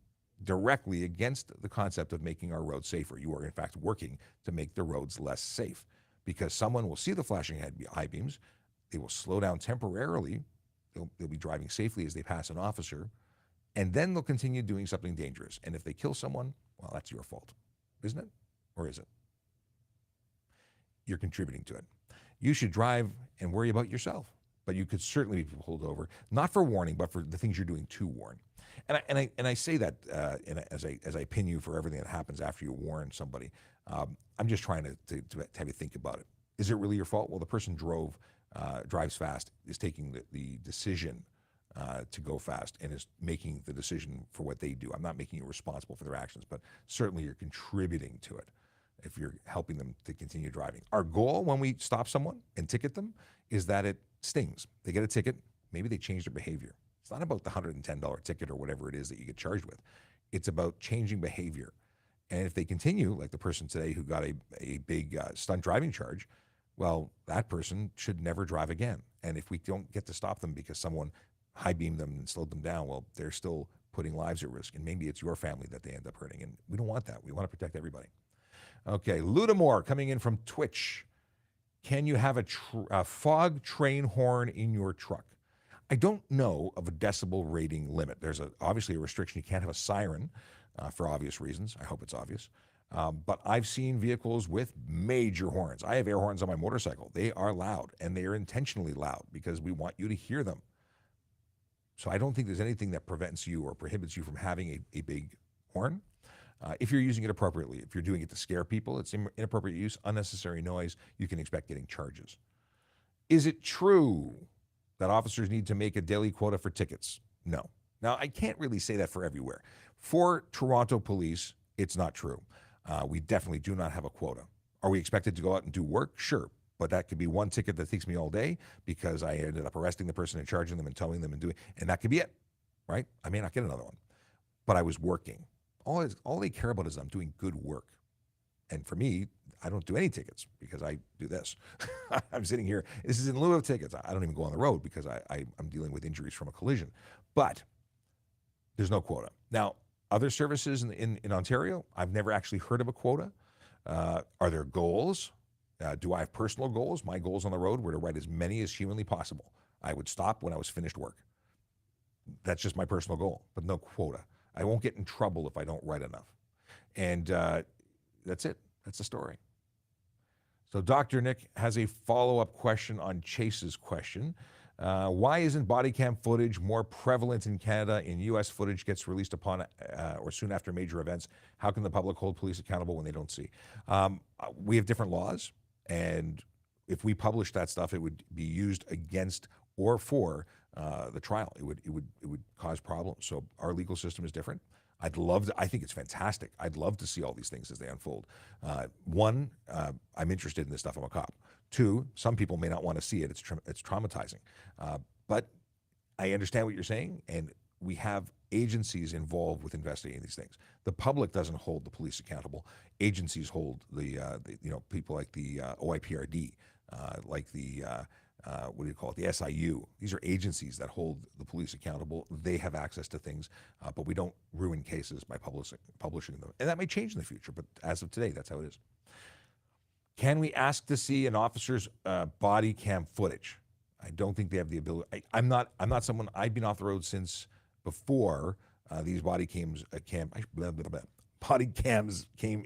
directly against the concept of making our roads safer. You are, in fact, working to make the roads less safe, because someone will see the flashing high beams. They will slow down temporarily. They'll be driving safely as they pass an officer, and then they'll continue doing something dangerous. And if they kill someone, well, that's your fault, isn't it? Or is it? You're contributing to it. You should drive and worry about yourself, but you could certainly be pulled over, not for warning, but for the things you're doing to warn. And I say that as I pin you for everything that happens after you warn somebody. I'm just trying to have you think about it. Is it really your fault? Well, the person drives fast, is taking the decision to go fast, and is making the decision for what they do. I'm not making you responsible for their actions, but certainly you're contributing to it if you're helping them to continue driving. Our goal when we stop someone and ticket them is that it stings. They get a ticket, maybe they change their behavior. It's not about the $110 ticket or whatever it is that you get charged with. It's about changing behavior. And if they continue, like the person today who got a big stunt driving charge, well, that person should never drive again. And if we don't get to stop them because someone high-beamed them and slowed them down, well, they're still putting lives at risk. And maybe it's your family that they end up hurting. And we don't want that. We want to protect everybody. Okay, Ludamore coming in from Twitch. Can you have a fog train horn in your truck? I don't know of a decibel rating limit. There's obviously a restriction. You can't have a siren for obvious reasons. I hope it's obvious. But I've seen vehicles with major horns. I have air horns on my motorcycle. They are loud, and they are intentionally loud because we want you to hear them. So I don't think there's anything that prevents you or prohibits you from having a big horn. If you're using it appropriately, if you're doing it to scare people, it's inappropriate use, unnecessary noise, you can expect getting charges. Is it true that officers need to make a daily quota for tickets? No. Now, I can't really say that for everywhere. For Toronto Police, it's not true. We definitely do not have a quota. Are we expected to go out and do work? Sure. But that could be one ticket that takes me all day because I ended up arresting the person and charging them and towing them and that could be it, right? I may not get another one, but I was working. All they care about is I'm doing good work. And for me, I don't do any tickets because I do this. I'm sitting here. This is in lieu of tickets. I don't even go on the road because I'm dealing with injuries from a collision. But there's no quota. Now, other services in Ontario, I've never actually heard of a quota. Are there goals? Do I have personal goals? My goals on the road were to write as many as humanly possible. I would stop when I was finished work. That's just my personal goal, but no quota. I won't get in trouble if I don't write enough. And that's it. That's the story. So Dr. Nick has a follow-up question on Chase's question. Why isn't body cam footage more prevalent in Canada? In U.S., footage gets released upon or soon after major events. How can the public hold police accountable when they don't see? We have different laws, and if we published that stuff, it would be used against or for the trial. It would cause problems. So our legal system is different. I'd love to, I think it's fantastic. I'd love to see all these things as they unfold. One, I'm interested in this stuff. I'm a cop. Two, some people may not want to see it. It's traumatizing. But I understand what you're saying, and we have agencies involved with investigating these things. The public doesn't hold the police accountable. Agencies hold the people like the OIPRD, like the what do you call it? The SIU. These are agencies that hold the police accountable. They have access to things, but we don't ruin cases by publishing them. And that may change in the future, but as of today, that's how it is. Can we ask to see an officer's body cam footage? I don't think they have the ability. I'm not someone. I've been off the road since before these body cams came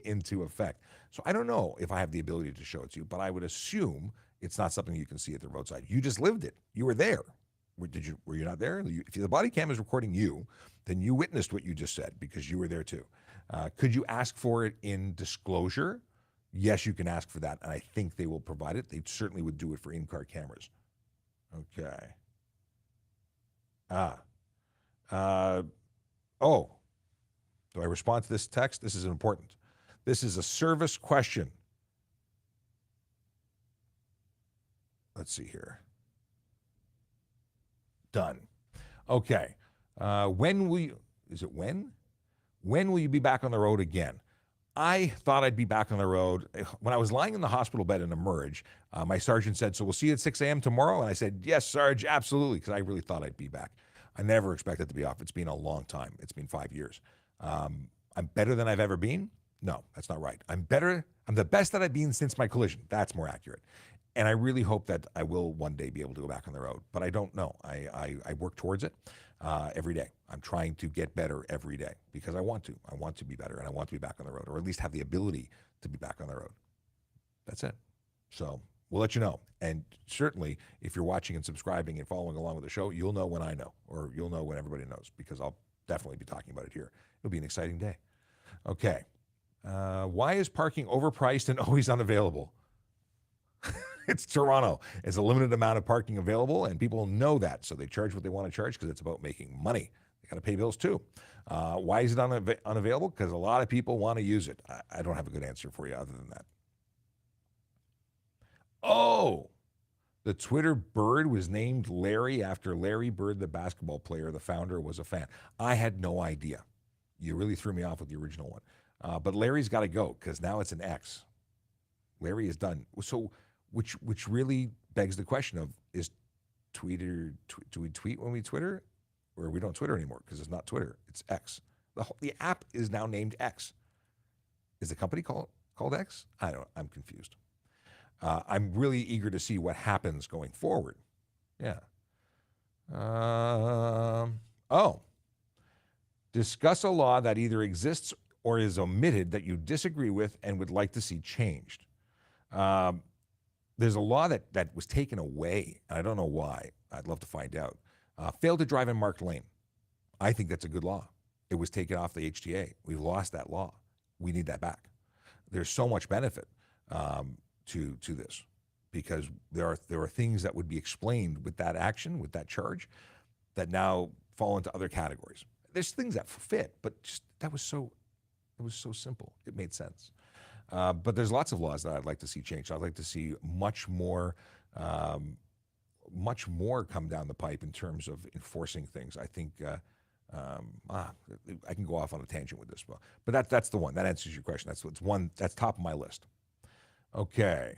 into effect. So I don't know if I have the ability to show it to you, but I would assume it's not something you can see at the roadside. You just lived it. You were there. Were you not there? If the body cam is recording you, then you witnessed what you just said because you were there too. Could you ask for it in disclosure? Yes, you can ask for that, and I think they will provide it. They certainly would do it for in-car cameras. Okay. Do I respond to this text? This is important. This is a service question. Let's see here. Done. Okay. When will you be back on the road again? I thought I'd be back on the road. When I was lying in the hospital bed in Emerge, my sergeant said, so we'll see you at 6 a.m. tomorrow? And I said, yes, Sarge, absolutely, because I really thought I'd be back. I never expected to be off. It's been a long time. It's been 5 years. I'm better than I've ever been? No, that's not right. I'm the best that I've been since my collision. That's more accurate. And I really hope that I will one day be able to go back on the road, but I don't know. I work towards it every day. I'm trying to get better every day because I want to. I want to be better, and I want to be back on the road, or at least have the ability to be back on the road. That's it. So we'll let you know. And certainly, if you're watching and subscribing and following along with the show, you'll know when I know, or you'll know when everybody knows, because I'll definitely be talking about it here. It'll be an exciting day. Okay. Why is parking overpriced and always unavailable? It's Toronto. It's a limited amount of parking available, and people know that, so they charge what they want to charge because it's about making money. They got to pay bills too. Why is it unavailable? Because a lot of people want to use it. I don't have a good answer for you other than that. Oh, the Twitter bird was named Larry after Larry Bird, the basketball player. The founder was a fan. I had no idea. You really threw me off with the original one. But Larry's got to go because now it's an X. Larry is done. So, which really begs the question of, is Twitter, do we tweet when we Twitter? Or we don't Twitter anymore because it's not Twitter, it's X. The app is now named X. Is the company called X? I'm confused. I'm really eager to see what happens going forward. Yeah. Discuss a law that either exists or is omitted that you disagree with and would like to see changed. There's a law that was taken away, and I don't know why. I'd love to find out. Failed to drive in marked lane. I think that's a good law. It was taken off the HTA. We've lost that law. We need that back. There's so much benefit to this because there are things that would be explained with that action, with that charge, that now fall into other categories. There's things that fit, but just it was so simple. It made sense. But there's lots of laws that I'd like to see changed. I'd like to see much more come down the pipe in terms of enforcing things. I think I can go off on a tangent with this, but that's the one that answers your question. That's top of my list. Okay.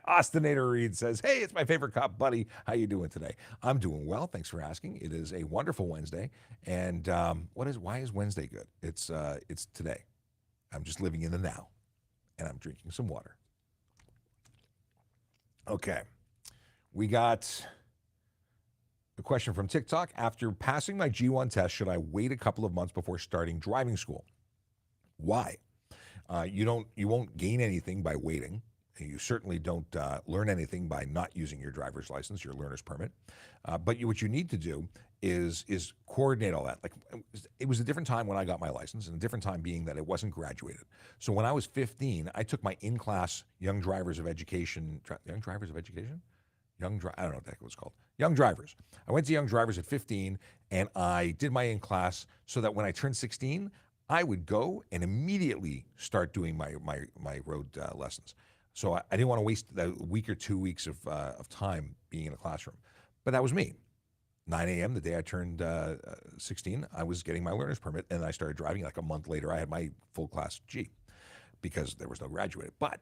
Ostinator Reed says, "Hey, it's my favorite cop, buddy. How you doing today?" I'm doing well. Thanks for asking. It is a wonderful Wednesday, and why is Wednesday good? It's today. I'm just living in the now, and I'm drinking some water. Okay. We got a question from TikTok. After passing my G1 test, should I wait a couple of months before starting driving school? Why? You won't gain anything by waiting. You certainly don't learn anything by not using your driver's license, your learner's permit. But what you need to do is coordinate all that. Like, it was a different time when I got my license, and a different time being that it wasn't graduated. So when I was 15, I took my in-class Young Drivers of Education. I don't know what the heck it was called. Young Drivers. I went to Young Drivers at 15, and I did my in-class so that when I turned 16, I would go and immediately start doing my road lessons. So I didn't want to waste the week or 2 weeks of time being in a classroom. But that was me. 9 a.m. the day I turned 16, I was getting my learner's permit, and I started driving. Like a month later, I had my full class G because there was no graduate. But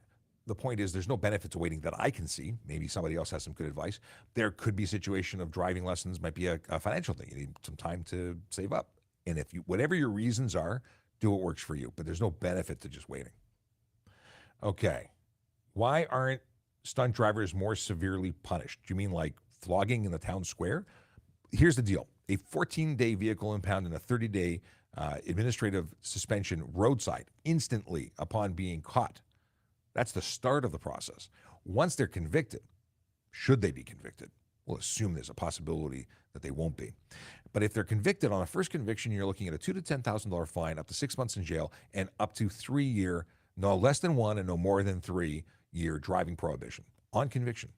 the point is, there's no benefit to waiting that I can see. Maybe somebody else has some good advice. There could be a situation of driving lessons might be a financial thing. You need some time to save up. And if you, whatever your reasons are, do what works for you. But there's no benefit to just waiting. Okay. Why aren't stunt drivers more severely punished? Do you mean like flogging in the town square? Here's the deal. A 14-day vehicle impound and a 30-day administrative suspension roadside instantly upon being caught. That's the start of the process. Once they're convicted, should they be convicted? We'll assume there's a possibility that they won't be. But if they're convicted on a first conviction, you're looking at a $2,000 to $10,000 fine, up to 6 months in jail, and up to 3 year, no less than 1 and no more than 3 year driving prohibition on conviction.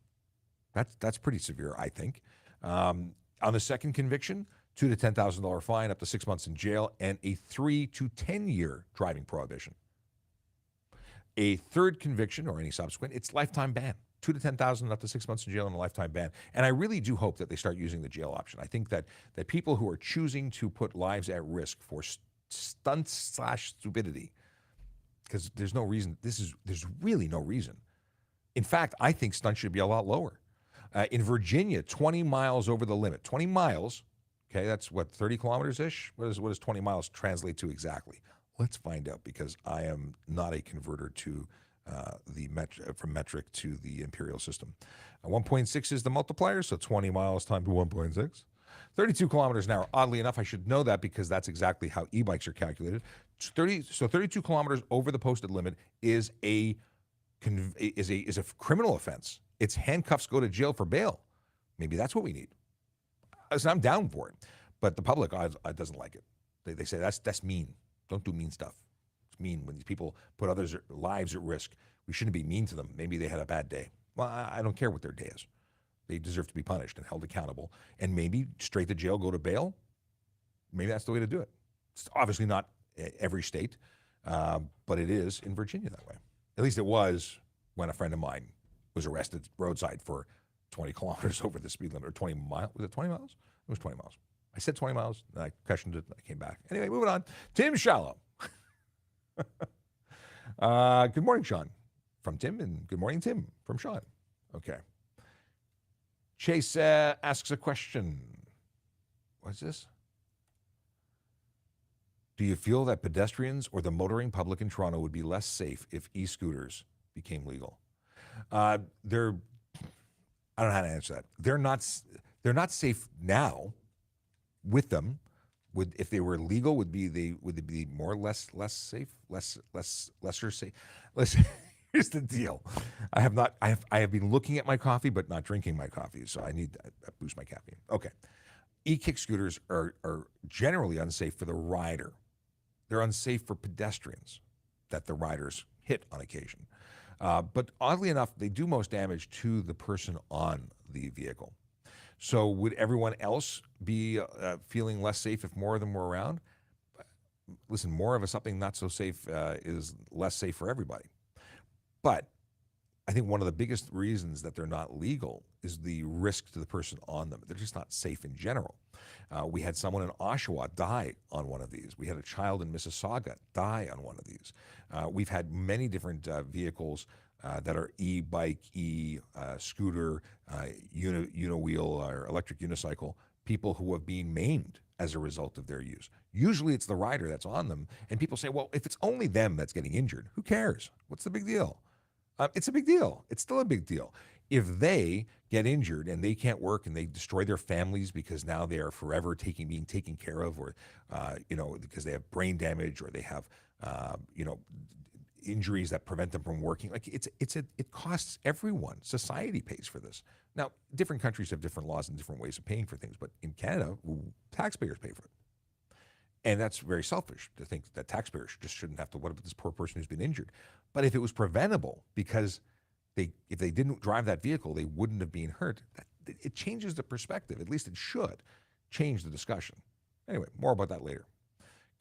That's pretty severe, I think. On the second conviction, $2,000 to $10,000 fine, up to 6 months in jail, and a 3 to 10 year driving prohibition. A third conviction or any subsequent, it's lifetime ban. $2,000 to $10,000, up to 6 months in jail, and a lifetime ban. And I really do hope that they start using the jail option. I think that people who are choosing to put lives at risk for stunts/stupidity, because there's no reason. There's really no reason. In fact, I think stunts should be a lot lower. In Virginia, 20 miles over the limit. 20 miles, okay, that's what, 30 kilometers-ish? What does 20 miles translate to exactly? Let's find out, because I am not a converter to from metric to the imperial system. 1.6 is the multiplier, so 20 miles times 1.6. 32 kilometers an hour. Oddly enough, I should know that because that's exactly how e-bikes are calculated. 32 kilometers over the posted limit is a criminal offense. It's handcuffs, go to jail for bail. Maybe that's what we need. So I'm down for it, but the public doesn't like it. They say that's mean. Don't do mean stuff. It's mean when these people put others' lives at risk. We shouldn't be mean to them. Maybe they had a bad day. Well, I don't care what their day is. They deserve to be punished and held accountable, and maybe straight to jail, go to bail. Maybe that's the way to do it. It's obviously not every state, but it is in Virginia that way. At least it was when a friend of mine was arrested roadside for 20 kilometers over the speed limit, or 20 miles. Was it 20 miles? It was 20 miles. I said 20 miles, and I questioned it, and I came back. Anyway, moving on. Tim Shallow. Good morning, Sean, from Tim, and good morning, Tim, from Sean. Okay. Chase asks a question. What's this? Do you feel that pedestrians or the motoring public in Toronto would be less safe if e-scooters became legal? I don't know how to answer that. They're not safe now with them. If they were legal, would they be more or less safe, lesser safe? Listen, here's the deal. I have been looking at my coffee but not drinking my coffee, so I need to boost my caffeine. Okay. E-kick scooters are generally unsafe for the rider. They're unsafe for pedestrians that the riders hit on occasion. But oddly enough, they do most damage to the person on the vehicle. So would everyone else be feeling less safe if more of them were around? Listen, more of something not so safe is less safe for everybody. But I think one of the biggest reasons that they're not legal is the risk to the person on them. They're just not safe in general. We had someone in Oshawa die on one of these. We had a child in Mississauga die on one of these. We've had many different vehicles that are e-bike, scooter, uni-wheel, or electric unicycle, people who have been maimed as a result of their use. Usually it's the rider that's on them, and people say, well, if it's only them that's getting injured, who cares? What's the big deal? It's a big deal. It's still a big deal. If they get injured and they can't work and they destroy their families because now they are forever being taken care of, or because they have brain damage, or they have injuries that prevent them from working. Like it costs everyone. Society pays for this. Now, different countries have different laws and different ways of paying for things, but in Canada, taxpayers pay for it. And that's very selfish to think that taxpayers just shouldn't have to. What about this poor person who's been injured? But if it was preventable, because if they didn't drive that vehicle, they wouldn't have been hurt. It changes the perspective. At least it should change the discussion. Anyway, more about that later.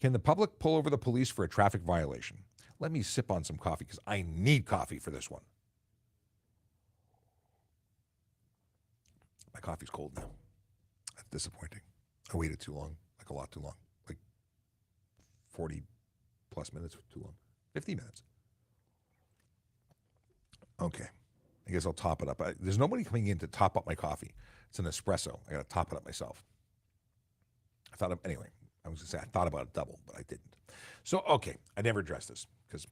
Can the public pull over the police for a traffic violation? Let me sip on some coffee because I need coffee for this one. My coffee's cold now. That's disappointing. I waited too long, like a lot too long, like 40 plus minutes too long, 50 minutes. Okay, I guess I'll top it up. There's nobody coming in to top up my coffee. It's an espresso. I got to top it up myself. Anyway, I was going to say I thought about it double, but I didn't. So, okay, I never addressed this because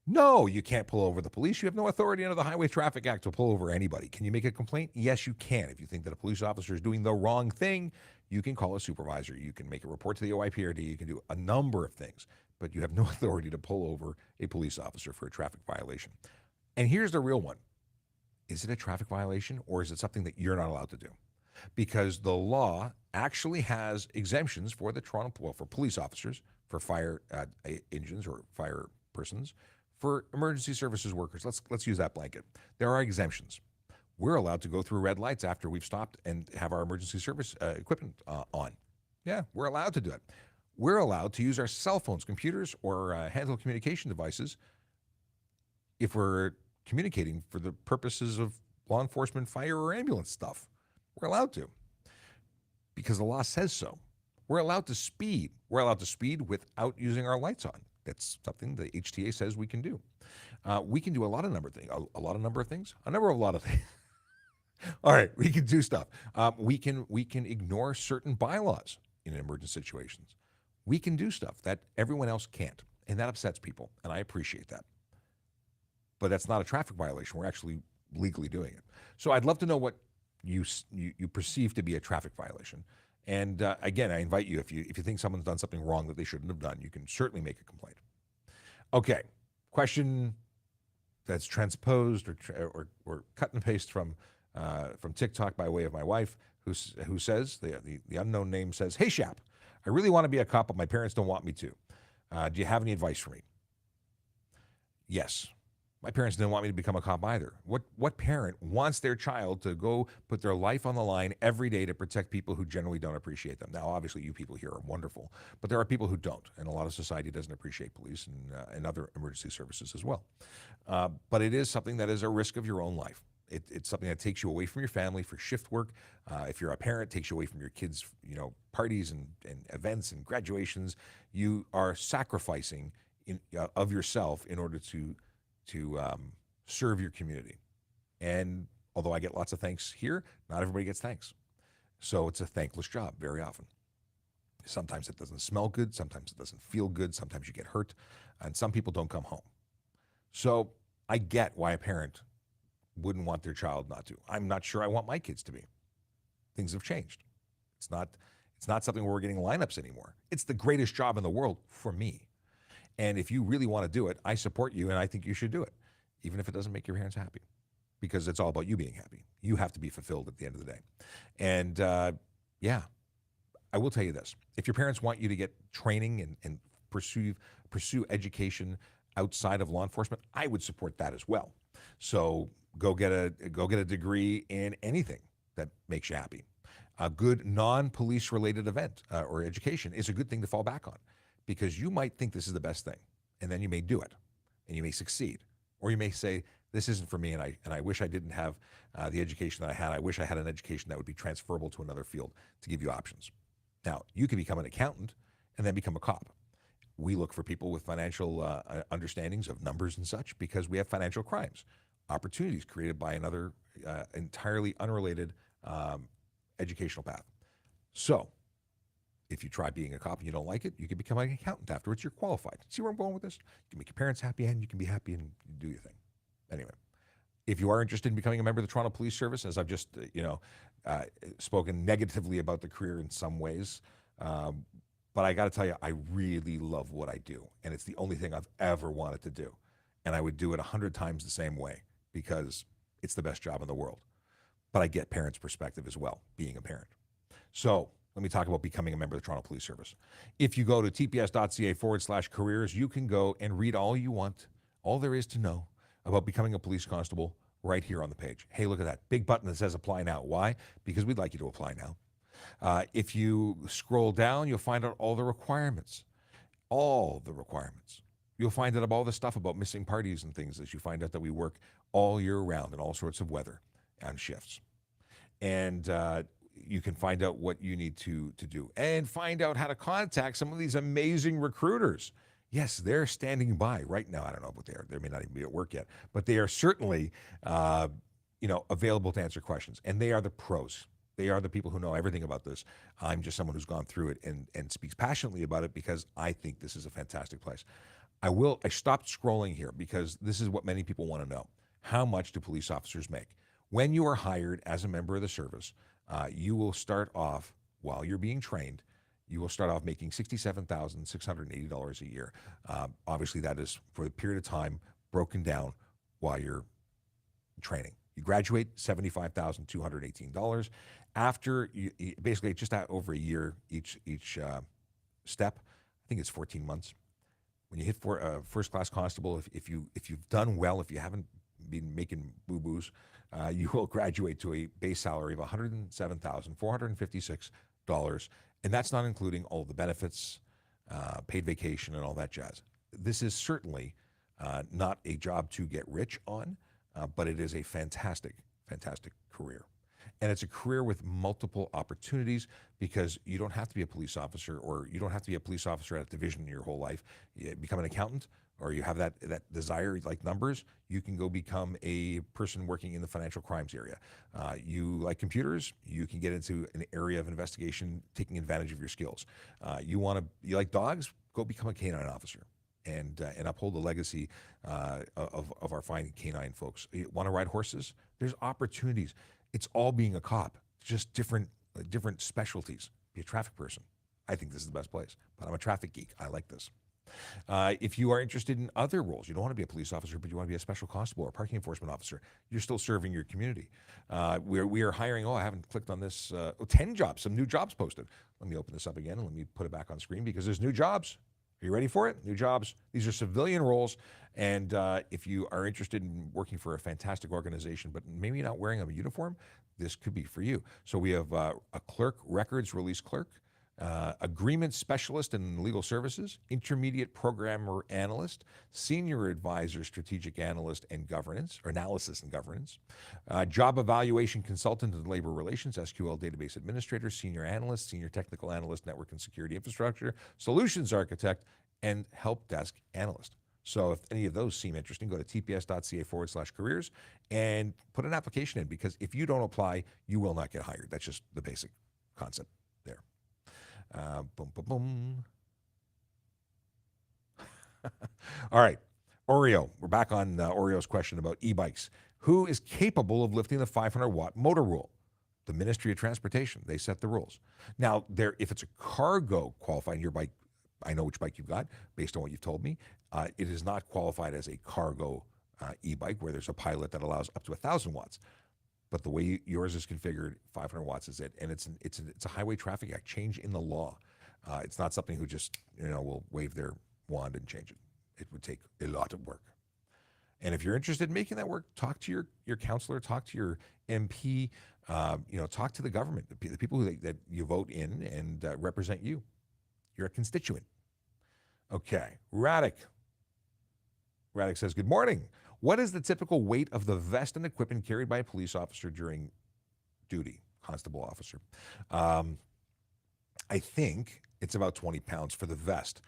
no, you can't pull over the police. You have no authority under the Highway Traffic Act to pull over anybody. Can you make a complaint? Yes, you can. If you think that a police officer is doing the wrong thing, you can call a supervisor. You can make a report to the OIPRD. You can do a number of things, but you have no authority to pull over a police officer for a traffic violation. And here's the real one. Is it a traffic violation or is it something that you're not allowed to do? Because the law actually has exemptions for for police officers, for fire engines or fire persons, for emergency services workers. Let's use that blanket. There are exemptions. We're allowed to go through red lights after we've stopped and have our emergency service equipment on. Yeah, we're allowed to do it. We're allowed to use our cell phones, computers, or handheld communication devices if we're communicating for the purposes of law enforcement, fire, or ambulance stuff. We're allowed to because the law says so. We're allowed to speed. We're allowed to speed without using our lights on. That's something the HTA says we can do. We can do a number of things. All right, we can do stuff. We can ignore certain bylaws in emergency situations. We can do stuff that everyone else can't, and that upsets people, and I appreciate that. But that's not a traffic violation. We're actually legally doing it. So I'd love to know what you perceive to be a traffic violation. And again, I invite you, if you think someone's done something wrong that they shouldn't have done, you can certainly make a complaint. Okay, question that's transposed or cut and paste from TikTok by way of my wife, who says, the unknown name says, "Hey Shap, I really want to be a cop, but my parents don't want me to. Do you have any advice for me?" Yes. My parents didn't want me to become a cop either. What parent wants their child to go put their life on the line every day to protect people who generally don't appreciate them? Now, obviously, you people here are wonderful, but there are people who don't, and a lot of society doesn't appreciate police and other emergency services as well. But it is something that is a risk of your own life. It's something that takes you away from your family for shift work. If you're a parent, it takes you away from your kids' parties and events and graduations. You are sacrificing of yourself in order to serve your community. And although I get lots of thanks here, not everybody gets thanks. So it's a thankless job very often. Sometimes it doesn't smell good. Sometimes it doesn't feel good. Sometimes you get hurt. And some people don't come home. So I get why a parent wouldn't want their child not to. I'm not sure I want my kids to be. Things have changed. It's not something where we're getting lineups anymore. It's the greatest job in the world for me. And if you really want to do it, I support you, and I think you should do it, even if it doesn't make your parents happy, because it's all about you being happy. You have to be fulfilled at the end of the day. And yeah, I will tell you this. If your parents want you to get training and pursue education outside of law enforcement, I would support that as well. So go get a degree in anything that makes you happy. A good non-police related event or education is a good thing to fall back on, because you might think this is the best thing, and then you may do it, and you may succeed, or you may say, this isn't for me, and I wish I didn't have the education that I had. I wish I had an education that would be transferable to another field to give you options. Now, you can become an accountant and then become a cop. We look for people with financial understandings of numbers and such, because we have financial crimes, opportunities created by another entirely unrelated educational path. So, if you try being a cop and you don't like it, you can become an accountant afterwards. You're qualified. See where I'm going with this? You can make your parents happy and you can be happy and do your thing. Anyway, if you are interested in becoming a member of the Toronto Police Service, as I've just, spoken negatively about the career in some ways, But I got to tell you, I really love what I do. And it's the only thing I've ever wanted to do. And I would do it 100 times the same way because it's the best job in the world. But I get parents' perspective as well, being a parent. So let me talk about becoming a member of the Toronto Police Service. If you go to tps.ca/careers, you can go and read all you want, all there is to know about becoming a police constable right here on the page. Hey, look at that big button that says apply now. Why? Because we'd like you to apply now. If you scroll down, you'll find out all the requirements. All the requirements. You'll find out all the stuff about missing parties and things as you find out that we work all year round in all sorts of weather and shifts. And you can find out what you need to do and find out how to contact some of these amazing recruiters. Yes, they're standing by right now. I don't know what they are. They may not even be at work yet, but they are certainly, available to answer questions. And they are the pros. They are the people who know everything about this. I'm just someone who's gone through it and speaks passionately about it because I think this is a fantastic place. I stopped scrolling here because this is what many people want to know. How much do police officers make? When you are hired as a member of the service, you will start off, while you're being trained, you will start off making $67,680 a year. Obviously, that is for the period of time broken down while you're training. You graduate, $75,218. After basically just over a year each step, I think it's 14 months. When you hit for first class constable, if you've done well, if you haven't been making boo-boos, you will graduate to a base salary of $107,456, and that's not including all the benefits, paid vacation, and all that jazz. This is certainly not a job to get rich on, but it is a fantastic, fantastic career. And it's a career with multiple opportunities because you don't have to be a police officer, or you don't have to be a police officer at a division your whole life. You become an accountant, or you have that desire, like numbers, you can go become a person working in the financial crimes area. You like computers, you can get into an area of investigation, taking advantage of your skills. You like dogs, go become a canine officer and uphold the legacy of our fine canine folks. You want to ride horses? There's opportunities. It's all being a cop, just different specialties. Be a traffic person. I think this is the best place, but I'm a traffic geek. I like this. If you are interested in other roles, you don't want to be a police officer, but you want to be a special constable or a parking enforcement officer, you're still serving your community. We are hiring, I haven't clicked on this, 10 jobs, some new jobs posted. Let me open this up again and let me put it back on screen because there's new jobs. Are you ready for it? New jobs. These are civilian roles. And if you are interested in working for a fantastic organization, but maybe not wearing a uniform, this could be for you. So we have a clerk, records release clerk, agreement specialist in legal services, intermediate programmer analyst, senior advisor, strategic analyst and governance, or analysis and governance, job evaluation consultant in labor relations, SQL database administrator, senior analyst, senior technical analyst, network and security infrastructure, solutions architect, and help desk analyst. So if any of those seem interesting, go to tps.ca/careers and put an application in, because if you don't apply, you will not get hired. That's just the basic concept there. Boom, boom, boom. All right, Oreo. We're back on Oreo's question about e-bikes. Who is capable of lifting the 500-watt motor rule? The Ministry of Transportation. They set the rules. Now, if it's a cargo qualifying your bike, I know which bike you've got based on what you've told me. It is not qualified as a cargo e-bike where there's a pilot that allows up to 1,000 watts. But the way yours is configured, 500 watts is it, and it's a Highway Traffic Act change in the law. It's not something who just will wave their wand and change it. It would take a lot of work. And if you're interested in making that work, talk to your counselor, talk to your MP, talk to the government, the people that you vote in and represent you. You're a constituent. Okay, Radek says, good morning. What is the typical weight of the vest and equipment carried by a police officer during duty, constable officer? I think it's about 20 pounds for the vest.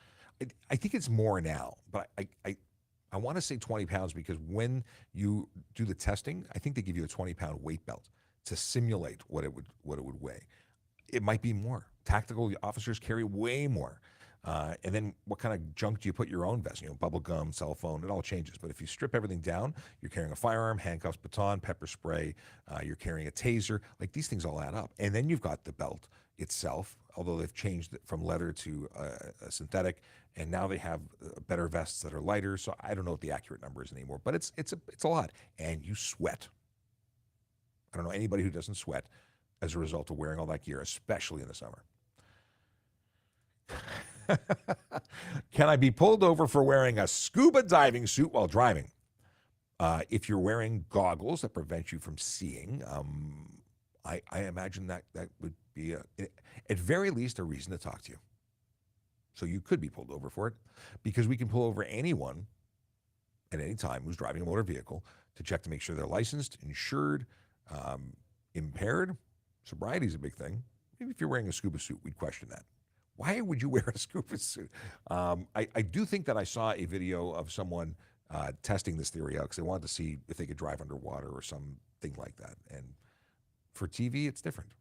I think it's more now, but I want to say 20 pounds because when you do the testing, I think they give you a 20-pound weight belt to simulate what it would weigh. It might be more. Tactical officers carry way more. And then what kind of junk do you put your own vest? Bubble gum, cell phone, it all changes. But if you strip everything down, you're carrying a firearm, handcuffs, baton, pepper spray, you're carrying a taser. Like, these things all add up. And then you've got the belt itself, although they've changed it from leather to a synthetic, and now they have better vests that are lighter. So I don't know what the accurate number is anymore, but it's a lot, and you sweat. I don't know anybody who doesn't sweat as a result of wearing all that gear, especially in the summer. Can I be pulled over for wearing a scuba diving suit while driving? If you're wearing goggles that prevent you from seeing, I imagine that would be, at very least, a reason to talk to you. So you could be pulled over for it, because we can pull over anyone at any time who's driving a motor vehicle to check to make sure they're licensed, insured, impaired. Sobriety is a big thing. Maybe if you're wearing a scuba suit, we'd question that. Why would you wear a scuba suit? I do think that I saw a video of someone testing this theory out because they wanted to see if they could drive underwater or something like that. And for TV, it's different.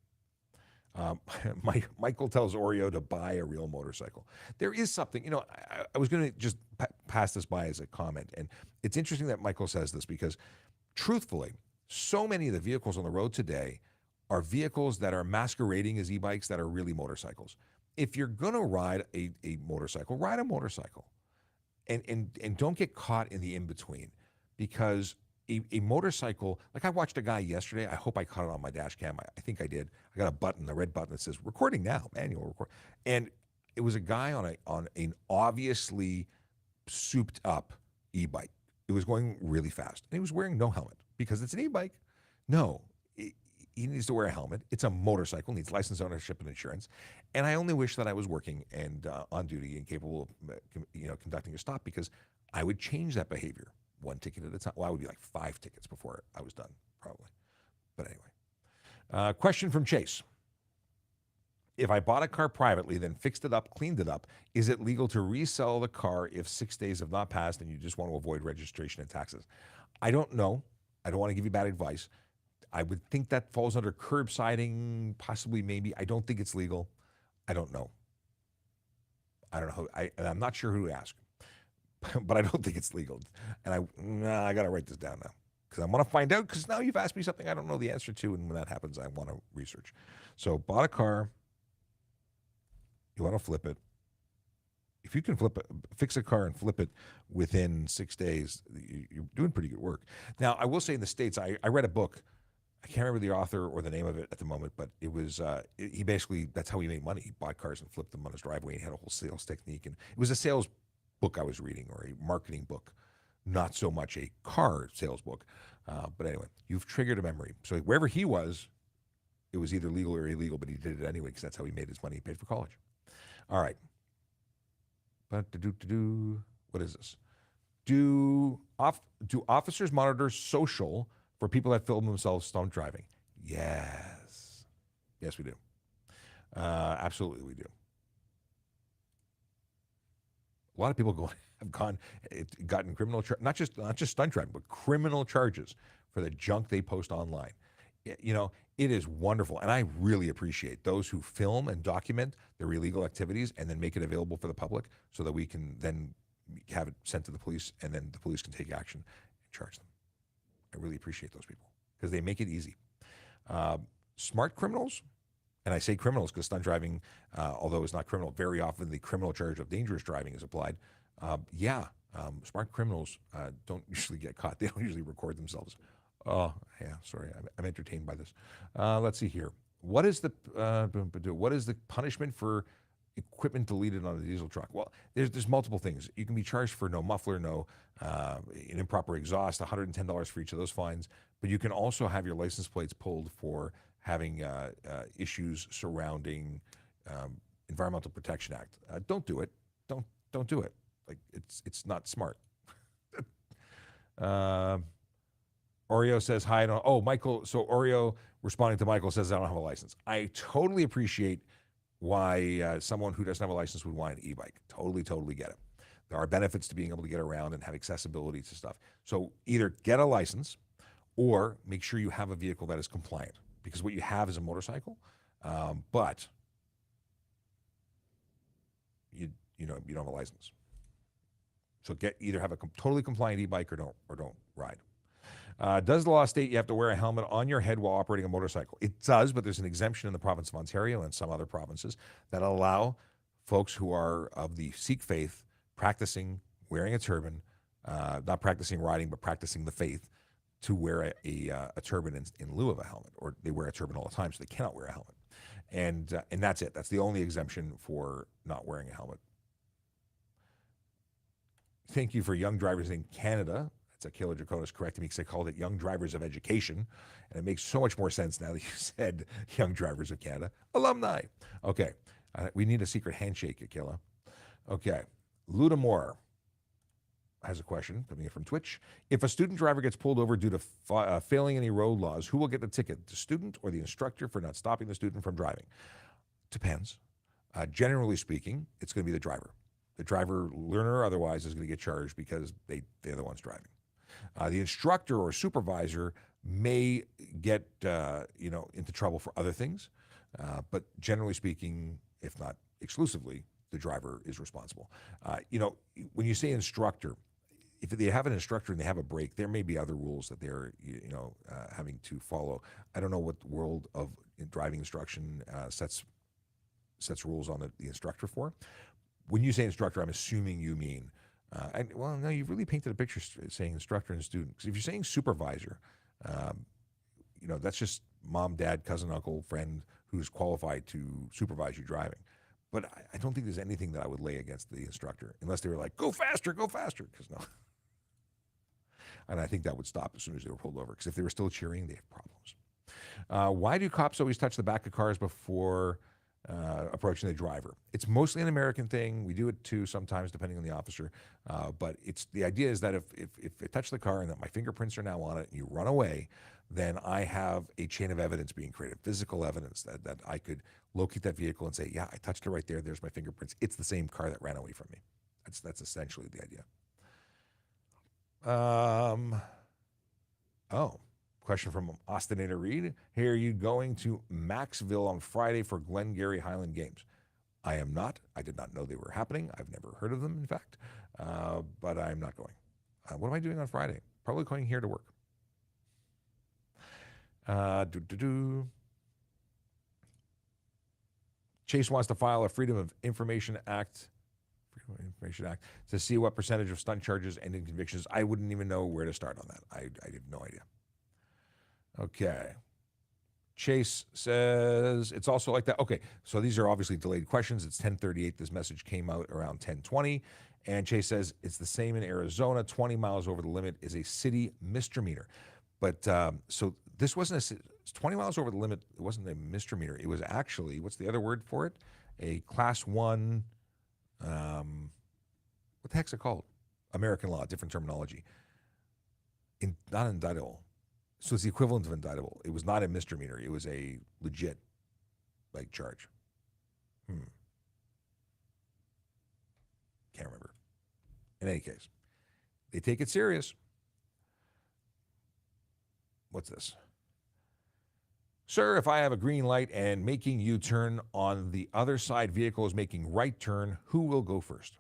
Michael tells Oreo to buy a real motorcycle. There is something, I was going to just pass this by as a comment. And it's interesting that Michael says this because, truthfully, so many of the vehicles on the road today are vehicles that are masquerading as e-bikes that are really motorcycles. If you're going to ride a motorcycle, ride a motorcycle. And don't get caught in the in-between, because a motorcycle, like I watched a guy yesterday, I hope I caught it on my dash cam. I think I did. I got a button, the red button that says recording now, manual record. And it was a guy on an obviously souped up e-bike. It was going really fast. And he was wearing no helmet because it's an e-bike. No, he needs to wear a helmet. It's a motorcycle, needs license, ownership, and insurance. And I only wish that I was working and on duty and capable of conducting a stop, because I would change that behavior one ticket at a time. Well, I would be like 5 tickets before I was done, probably. But anyway. Question from Chase. If I bought a car privately, then fixed it up, cleaned it up, is it legal to resell the car if 6 days have not passed and you just want to avoid registration and taxes? I don't know. I don't want to give you bad advice. I would think that falls under curbsiding, possibly, maybe. I don't think it's legal. I don't know. I don't know. I'm not sure who to ask, but I don't think it's legal. And I got to write this down now because I want to find out, because now you've asked me something I don't know the answer to, and when that happens, I want to research. So bought a car. You want to flip it. If you can fix a car and flip it within 6 days, you're doing pretty good work. Now, I will say in the States, I read a book. I can't remember the author or the name of it at the moment, but it was, he basically, that's how he made money. He bought cars and flipped them on his driveway. He had a whole sales technique. And it was a sales book I was reading, or a marketing book, not so much a car sales book. But anyway, you've triggered a memory. So wherever he was, it was either legal or illegal, but he did it anyway because that's how he made his money. He paid for college. All right. What is this? Do officers monitor social for people that film themselves stunt driving? Yes. Yes, we do. Absolutely, we do. A lot of people have gotten criminal not just stunt driving, but criminal charges for the junk they post online. It is wonderful, and I really appreciate those who film and document their illegal activities and then make it available for the public so that we can then have it sent to the police, and then the police can take action and charge them. I really appreciate those people because they make it easy. Smart criminals, and I say criminals because stunt driving, although it's not criminal, very often the criminal charge of dangerous driving is applied. Smart criminals don't usually get caught. They don't usually record themselves. Oh, yeah, sorry. I'm entertained by this. Let's see here. What is the punishment for equipment deleted on a diesel truck? Well, there's multiple things. You can be charged for no muffler, no an improper exhaust, $110 for each of those fines. But you can also have your license plates pulled for having issues surrounding Environmental Protection Act. Don't do it. Don't do it. Like it's not smart. Oreo says hi. Michael. So Oreo responding to Michael says, I don't have a license. I totally appreciate why someone who doesn't have a license would want an e-bike. Totally get it. There are benefits to being able to get around and have accessibility to stuff. So either get a license or make sure you have a vehicle that is compliant, because what you have is a motorcycle, but you don't have a license. So either have a totally compliant e-bike or don't ride. Does the law state you have to wear a helmet on your head while operating a motorcycle? It does, but there's an exemption in the province of Ontario and some other provinces that allow folks who are of the Sikh faith practicing wearing a turban, not practicing riding, but practicing the faith, to wear a turban in lieu of a helmet, or they wear a turban all the time, so they cannot wear a helmet. And that's it. That's the only exemption for not wearing a helmet. Thank you for young drivers in Canada. That's Akila Draconis correcting me because I called it Young Drivers of Education. And it makes so much more sense now that you said Young Drivers of Canada. Alumni. Okay. We need a secret handshake, Akila. Okay. Luda Moore has a question coming in from Twitch. If a student driver gets pulled over due to failing any road laws, who will get the ticket, the student or the instructor for not stopping the student from driving? Depends. Generally speaking, it's going to be the driver. The driver, learner or otherwise, is going to get charged because they're the ones driving. The instructor or supervisor may get into trouble for other things, but generally speaking, if not exclusively, the driver is responsible. When you say instructor, if they have an instructor and they have a break, there may be other rules that they're having to follow. I don't know what the world of driving instruction sets rules on the instructor for. When you say instructor, I'm assuming you mean, no, you've really painted a picture saying instructor and student. Because if you're saying supervisor, that's just mom, dad, cousin, uncle, friend who's qualified to supervise you driving. But I don't think there's anything that I would lay against the instructor, unless they were like, go faster, because no. And I think that would stop as soon as they were pulled over, because if they were still cheering, they have problems. Why do cops always touch the back of cars before approaching the driver? It's mostly an American thing. We do it too sometimes, depending on the officer. But the idea is that if I touch the car and that my fingerprints are now on it and you run away, then I have a chain of evidence being created, physical evidence that I could locate that vehicle and say, yeah, I touched it right there. There's my fingerprints. It's the same car that ran away from me. That's essentially the idea. Question from Austinator Reed. Hey, are you going to Maxville on Friday for Glengarry Highland Games? I am not. I did not know they were happening. I've never heard of them, in fact. But I'm not going. What am I doing on Friday? Probably going here to work. Chase wants to file a Freedom of Information Act to see what percentage of stunt charges and in convictions. I wouldn't even know where to start on that. I have no idea. Okay. Chase says it's also like that. Okay, so these are obviously delayed questions. It's 10:38. This message came out around 10:20. And Chase says it's the same in Arizona. 20 miles over the limit is a city misdemeanor. But so this wasn't 20 miles over the limit. It wasn't a misdemeanor. It was actually, what's the other word for it? A class 1, what the heck's it called? American law, different terminology. Not indictable. So it's the equivalent of indictable. It was not a misdemeanor. It was a legit, charge. Can't remember. In any case, they take it serious. What's this? Sir, if I have a green light and making U-turn on the other side, vehicle is making right turn, who will go first?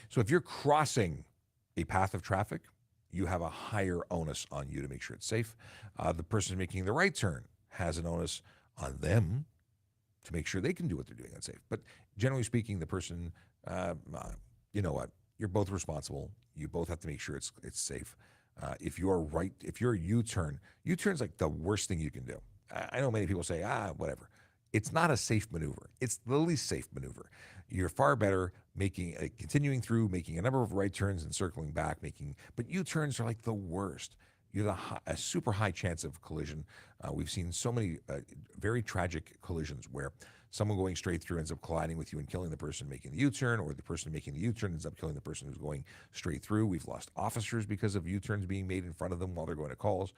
So if you're crossing a path of traffic, you have a higher onus on you to make sure it's safe. The person making the right turn has an onus on them to make sure they can do what they're doing that's safe. But generally speaking, the person, you know what? You're both responsible. You both have to make sure it's safe. If you're U-turn's like the worst thing you can do. I know many people say, whatever. It's not a safe maneuver. It's the least safe maneuver. You're far better continuing through, making a number of right turns and circling back, but U-turns are like the worst. You have a super high chance of collision. We've seen so many very tragic collisions where someone going straight through ends up colliding with you and killing the person making the U-turn, or the person making the U-turn ends up killing the person who's going straight through. We've lost officers because of U-turns being made in front of them while they're going to calls.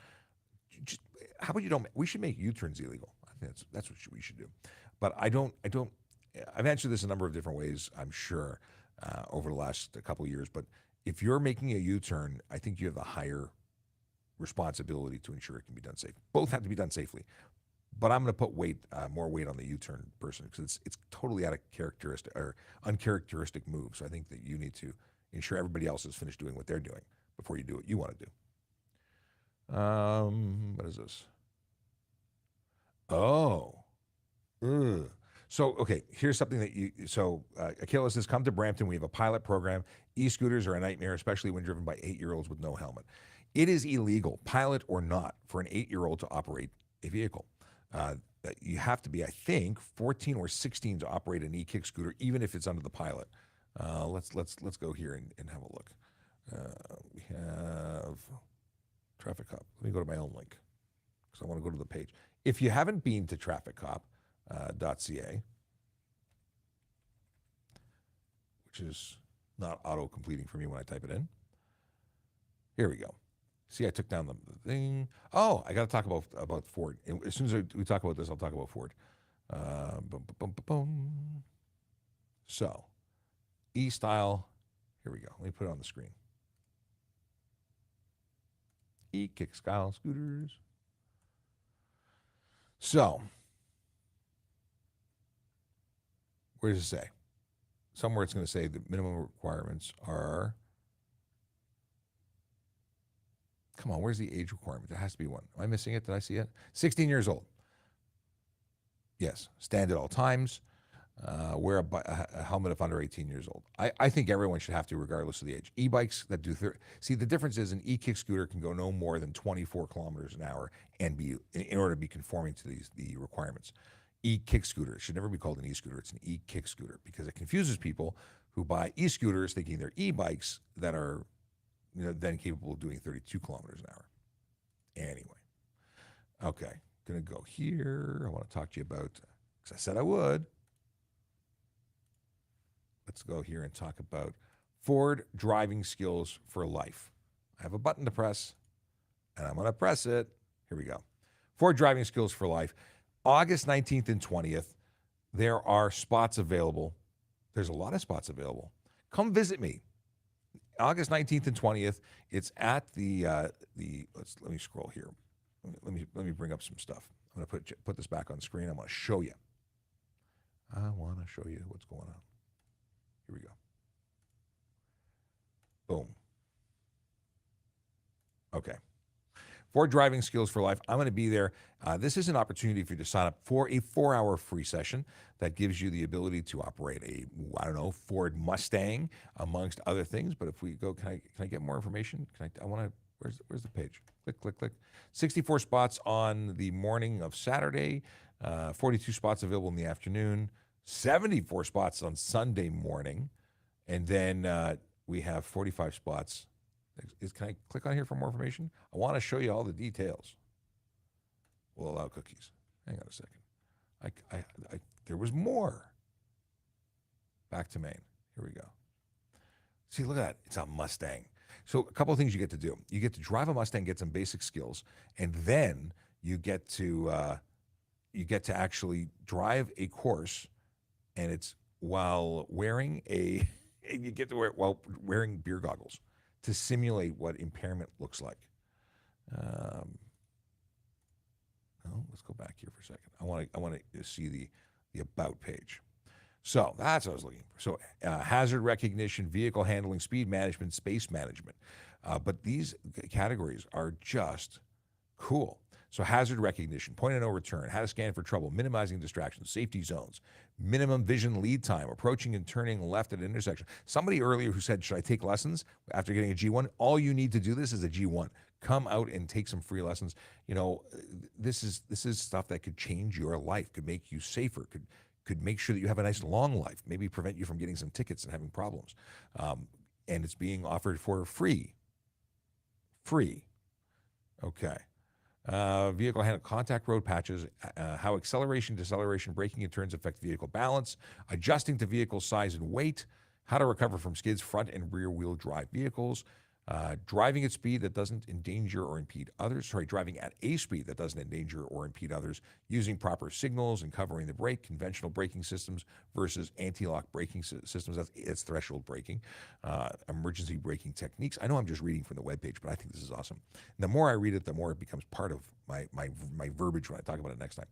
How about we should make U-turns illegal. I think that's what we should do. But I've answered this a number of different ways, I'm sure, over the last couple of years. But if you're making a U-turn, I think you have the higher responsibility to ensure it can be done safe. Both have to be done safely. But I'm going to put more weight on the U-turn person, because it's totally out of characteristic or uncharacteristic move. So I think that you need to ensure everybody else has finished doing what they're doing before you do what you want to do. What is this? Oh. Ugh. So, okay, here's something that Achilles says, come to Brampton. We have a pilot program. E-scooters are a nightmare, especially when driven by 8-year-olds with no helmet. It is illegal, pilot or not, for an 8-year-old to operate a vehicle. You have to be, I think, 14 or 16 to operate an e-kick scooter, even if it's under the pilot. Let's go here and have a look. We have Traffic Cop. Let me go to my own link because I want to go to the page. If you haven't been to trafficcop.ca, which is not auto-completing for me when I type it in. Here we go. See, I took down the thing. Oh, I got to talk about Ford. As soon as we talk about this, I'll talk about Ford. So, E-Style. Here we go. Let me put it on the screen. E-Kick Style scooters. So, where does it say? Somewhere it's going to say the minimum requirements are. Come on, where's the age requirement? There has to be one. Am I missing it? Did I see it? 16 years old. Yes, stand at all times. Wear a helmet if under 18 years old. I think everyone should have to, regardless of the age. E-bikes that do see, the difference is an e-kick scooter can go no more than 24 kilometers an hour and be in order to be conforming to the requirements. E-kick scooter, it should never be called an e-scooter. It's an e-kick scooter because it confuses people who buy e-scooters thinking they're e-bikes that are then capable of doing 32 kilometers an hour. Anyway, okay, gonna go here. I want to talk to you about, because I said I would. Let's go here and talk about Ford driving skills for life. I have a button to press, and I'm going to press it. Here we go. Ford driving skills for life. August 19th and 20th, there are spots available. There's a lot of spots available. Come visit me. August 19th and 20th. It's at the let me scroll here. Let me bring up some stuff. I'm going to put this back on screen. I want to show you. I want to show you what's going on. Here we go. Boom. Okay. Ford driving skills for life. I'm going to be there. This is an opportunity for you to sign up for a 4-hour free session that gives you the ability to operate a, Ford Mustang, amongst other things. But if we go, can I get more information? I want to, where's the page? Click. 64 spots on the morning of Saturday, 42 spots available in the afternoon, 74 spots on Sunday morning, and then we have 45 spots. Can I click on here for more information? I want to show you all the details. We'll allow cookies. Hang on a second. There was more. Back to main. Here we go. See, look at that. It's a Mustang. So a couple of things you get to do. You get to drive a Mustang, get some basic skills, and then you get to actually drive a course, and it's while wearing while wearing beer goggles to simulate what impairment looks like. Let's go back here for a second. I want to see the about page. So that's what I was looking for. So hazard recognition, vehicle handling, speed management, space management. But these categories are just cool. So hazard recognition, point of no return, how to scan for trouble, minimizing distractions, safety zones, minimum vision lead time, approaching and turning left at an intersection. Somebody earlier who said, should I take lessons after getting a G1? All you need to do this is a G1. Come out and take some free lessons. This is stuff that could change your life, could make you safer, could make sure that you have a nice long life, maybe prevent you from getting some tickets and having problems. And it's being offered for free. Okay. Vehicle handle, contact road patches, how acceleration, deceleration, braking, and turns affect vehicle balance, adjusting to vehicle size and weight, how to recover from skids, front and rear wheel drive vehicles, driving at speed that doesn't endanger or impede others. Driving at a speed that doesn't endanger or impede others, using proper signals and covering the brake, conventional braking systems versus anti-lock braking systems. That's threshold braking, emergency braking techniques. I know I'm just reading from the webpage, but I think this is awesome. And the more I read it, the more it becomes part of my verbiage when I talk about it next time.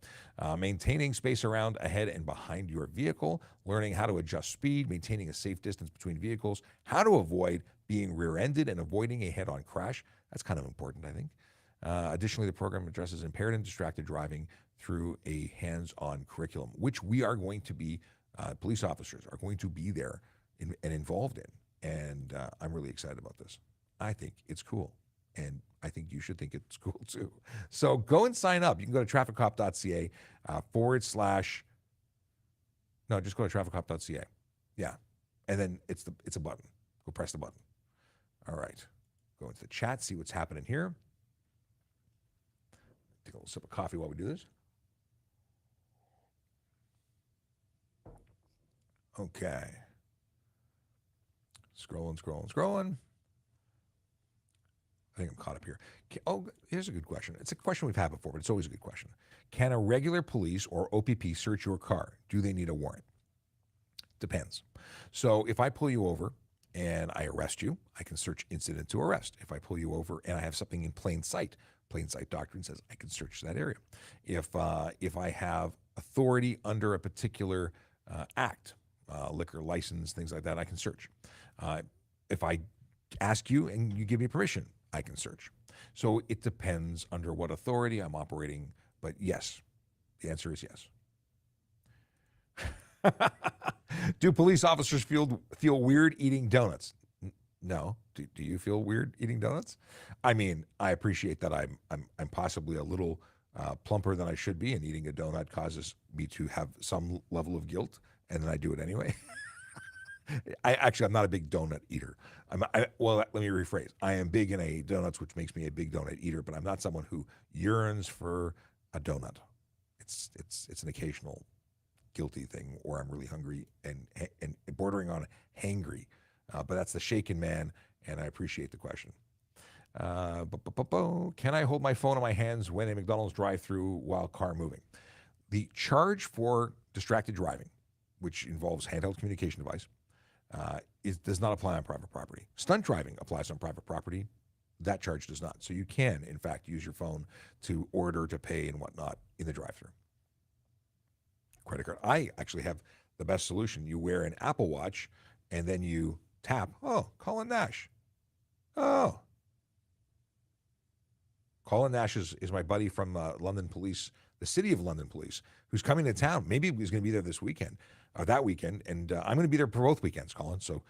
Maintaining space around, ahead, and behind your vehicle, learning how to adjust speed, maintaining a safe distance between vehicles, how to avoid being rear-ended and avoiding a head-on crash. That's kind of important, I think. Additionally, the program addresses impaired and distracted driving through a hands-on curriculum, which we are going to be, police officers are going to be there and involved in. And I'm really excited about this. I think it's cool. And I think you should think it's cool too. So go and sign up. You can go to trafficcop.ca no, just go to trafficcop.ca. Yeah. And then it's a button. Go press the button. All right. Go into the chat, see what's happening here. Take a little sip of coffee while we do this. Okay. Scrolling. I think I'm caught up here. Here's a good question. It's a question we've had before, but it's always a good question. Can a regular police or OPP search your car? Do they need a warrant? Depends. So if I pull you over and I arrest you, I can search incident to arrest. If I pull you over and I have something in plain sight doctrine says I can search that area. If I have authority under a particular act, liquor license, things like that, I can search. If I ask you and you give me permission, I can search. So it depends under what authority I'm operating, but yes, the answer is yes. Do police officers feel weird eating donuts? No. Do you feel weird eating donuts? I mean, I appreciate that I'm possibly a little plumper than I should be, and eating a donut causes me to have some level of guilt, and then I do it anyway. I'm not a big donut eater. Well, let me rephrase. I am big in donuts, which makes me a big donut eater, but I'm not someone who yearns for a donut. It's an occasional guilty thing, or I'm really hungry and bordering on hangry. But that's the shaken man, and I appreciate the question. Can I hold my phone in my hands when a McDonald's drive-through while car moving? The charge for distracted driving, which involves handheld communication device, does not apply on private property. Stunt driving applies on private property. That charge does not. So you can, in fact, use your phone to order, to pay, and whatnot in the drive-thru. Credit card. I actually have the best solution. You wear an Apple Watch, and then you tap. Oh, Colin Nash. Oh. Colin Nash is my buddy from London Police, the City of London Police, who's coming to town. Maybe he's going to be there this weekend, or that weekend, and I'm going to be there for both weekends, Colin. So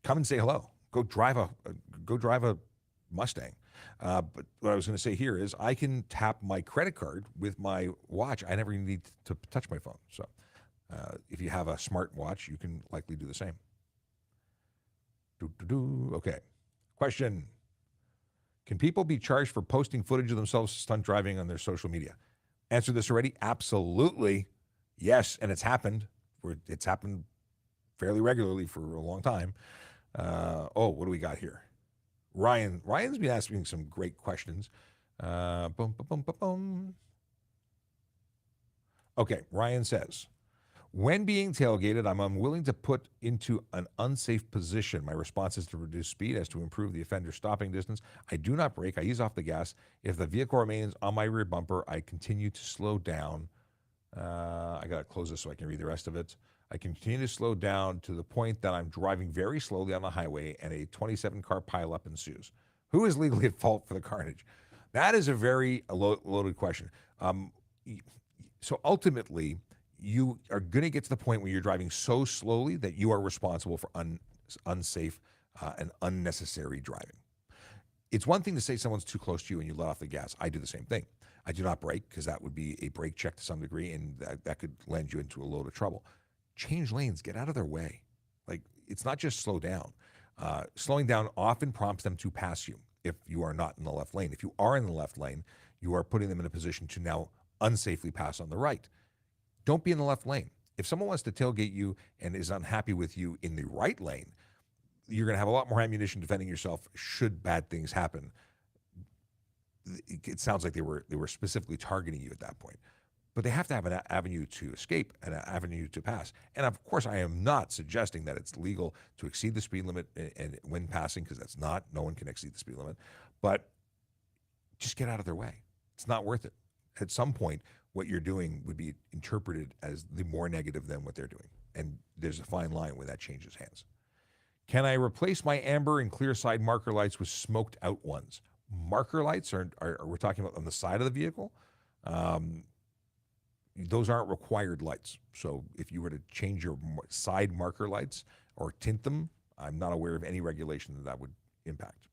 come and say hello. Go drive a Mustang. But what I was going to say here is I can tap my credit card with my watch. I never need to touch my phone. So if you have a smart watch, you can likely do the same. Okay. Question. Can people be charged for posting footage of themselves stunt driving on their social media? Answered this already. Absolutely. Yes. And it's happened. It's happened fairly regularly for a long time. What do we got here? Ryan's been asking some great questions. Okay, Ryan says, when being tailgated, I'm unwilling to put into an unsafe position. My response is to reduce speed as to improve the offender's stopping distance. I do not brake. I ease off the gas. If the vehicle remains on my rear bumper, I continue to slow down. I got to close this so I can read the rest of it. I continue to slow down to the point that I'm driving very slowly on the highway and a 27-car pileup ensues. Who is legally at fault for the carnage? That is a very loaded question. So ultimately, you are going to get to the point where you're driving so slowly that you are responsible for unsafe and unnecessary driving. It's one thing to say someone's too close to you and you let off the gas. I do the same thing. I do not brake because that would be a brake check to some degree, and that could land you into a load of trouble. Change lanes, get out of their way. Like, it's not just slow down. Slowing down often prompts them to pass you if you are not in the left lane. If you are in the left lane, you are putting them in a position to now unsafely pass on the right. Don't be in the left lane. If someone wants to tailgate you and is unhappy with you in the right lane, you're going to have a lot more ammunition defending yourself should bad things happen. It sounds like they were specifically targeting you at that point. But they have to have an avenue to escape and an avenue to pass. And of course, I am not suggesting that it's legal to exceed the speed limit and when passing, because that's not. No one can exceed the speed limit. But just get out of their way. It's not worth it. At some point, what you're doing would be interpreted as the more negative than what they're doing. And there's a fine line when that changes hands. Can I replace my amber and clear side marker lights with smoked out ones? Marker lights are we're talking about on the side of the vehicle. Those aren't required lights. So if you were to change your side marker lights or tint them, I'm not aware of any regulation that would impact.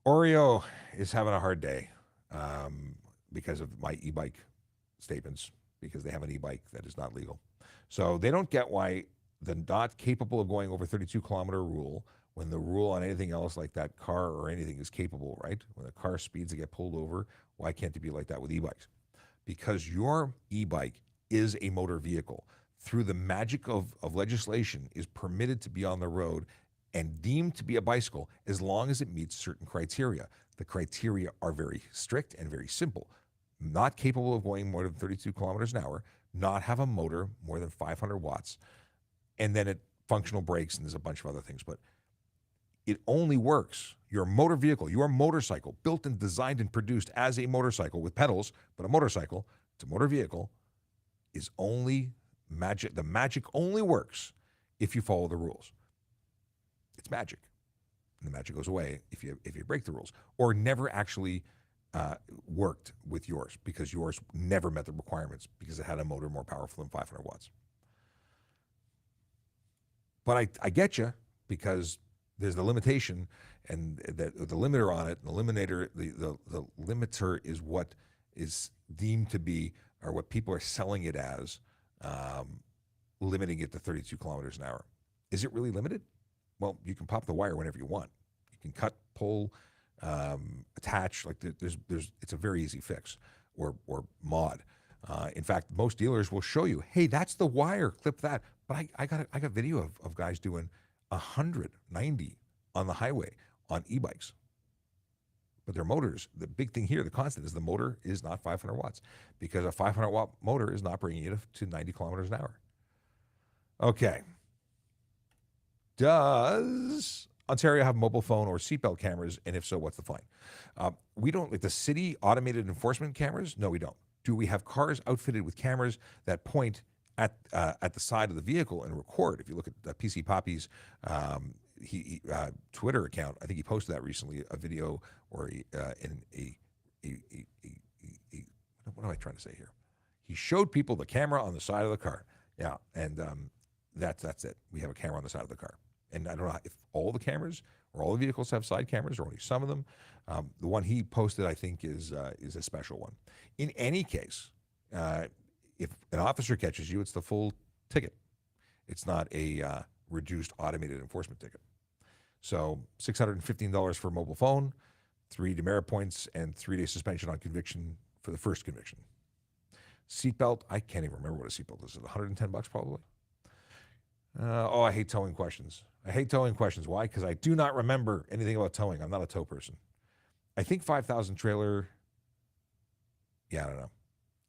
Oreo is having a hard day because of my e-bike statements, because they have an e-bike that is not legal. So they don't get why the not capable of going over 32-kilometer rule, when the rule on anything else like that car or anything is capable, right? When the car speeds to get pulled over, why can't it be like that with e-bikes? Because your e-bike is a motor vehicle. Through the magic of legislation, is permitted to be on the road and deemed to be a bicycle as long as it meets certain criteria. The criteria are very strict and very simple. Not capable of going more than 32 kilometers an hour, not have a motor more than 500 watts, and then it functional brakes, and there's a bunch of other things. But it only works. Your motor vehicle, your motorcycle, built and designed and produced as a motorcycle with pedals, but a motorcycle, it's a motor vehicle, is only magic. The magic only works if you follow the rules. It's magic. And the magic goes away if you break the rules or never actually worked with yours, because yours never met the requirements because it had a motor more powerful than 500 watts. But I get you, because there's the limitation and the limiter on it. The limiter is what is deemed to be, or what people are selling it as, limiting it to 32 kilometers an hour. Is it really limited? Well, you can pop the wire whenever you want. You can cut, pull, attach. Like it's a very easy fix or mod. In fact, most dealers will show you, hey, that's the wire, clip that. But I got video of guys doing 190 on the highway on e-bikes. But their motors, the big thing here, the constant is the motor is not 500 watts, because a 500 watt motor is not bringing you to 90 kilometers an hour. Okay. Does Ontario have mobile phone or seatbelt cameras? And if so, what's the fine? We don't, like the city automated enforcement cameras. No, we don't. Do we have cars outfitted with cameras that point at the side of the vehicle and record? If you look at PC Poppy's Twitter account, I think he posted that recently, a video or what am I trying to say here? He showed people the camera on the side of the car. Yeah, and that's it. We have a camera on the side of the car. And I don't know if all the cameras or all the vehicles have side cameras or only some of them. The one he posted, I think, is a special one. In any case, if an officer catches you, it's the full ticket. It's not a reduced automated enforcement ticket. So $615 for a mobile phone, 3 demerit points, and 3-day suspension on conviction for the first conviction. Seatbelt, I can't even remember what a seatbelt is. Is it $110 probably? I hate towing questions. I hate towing questions. Why? Because I do not remember anything about towing. I'm not a tow person. I think 5,000 trailer. Yeah, I don't know.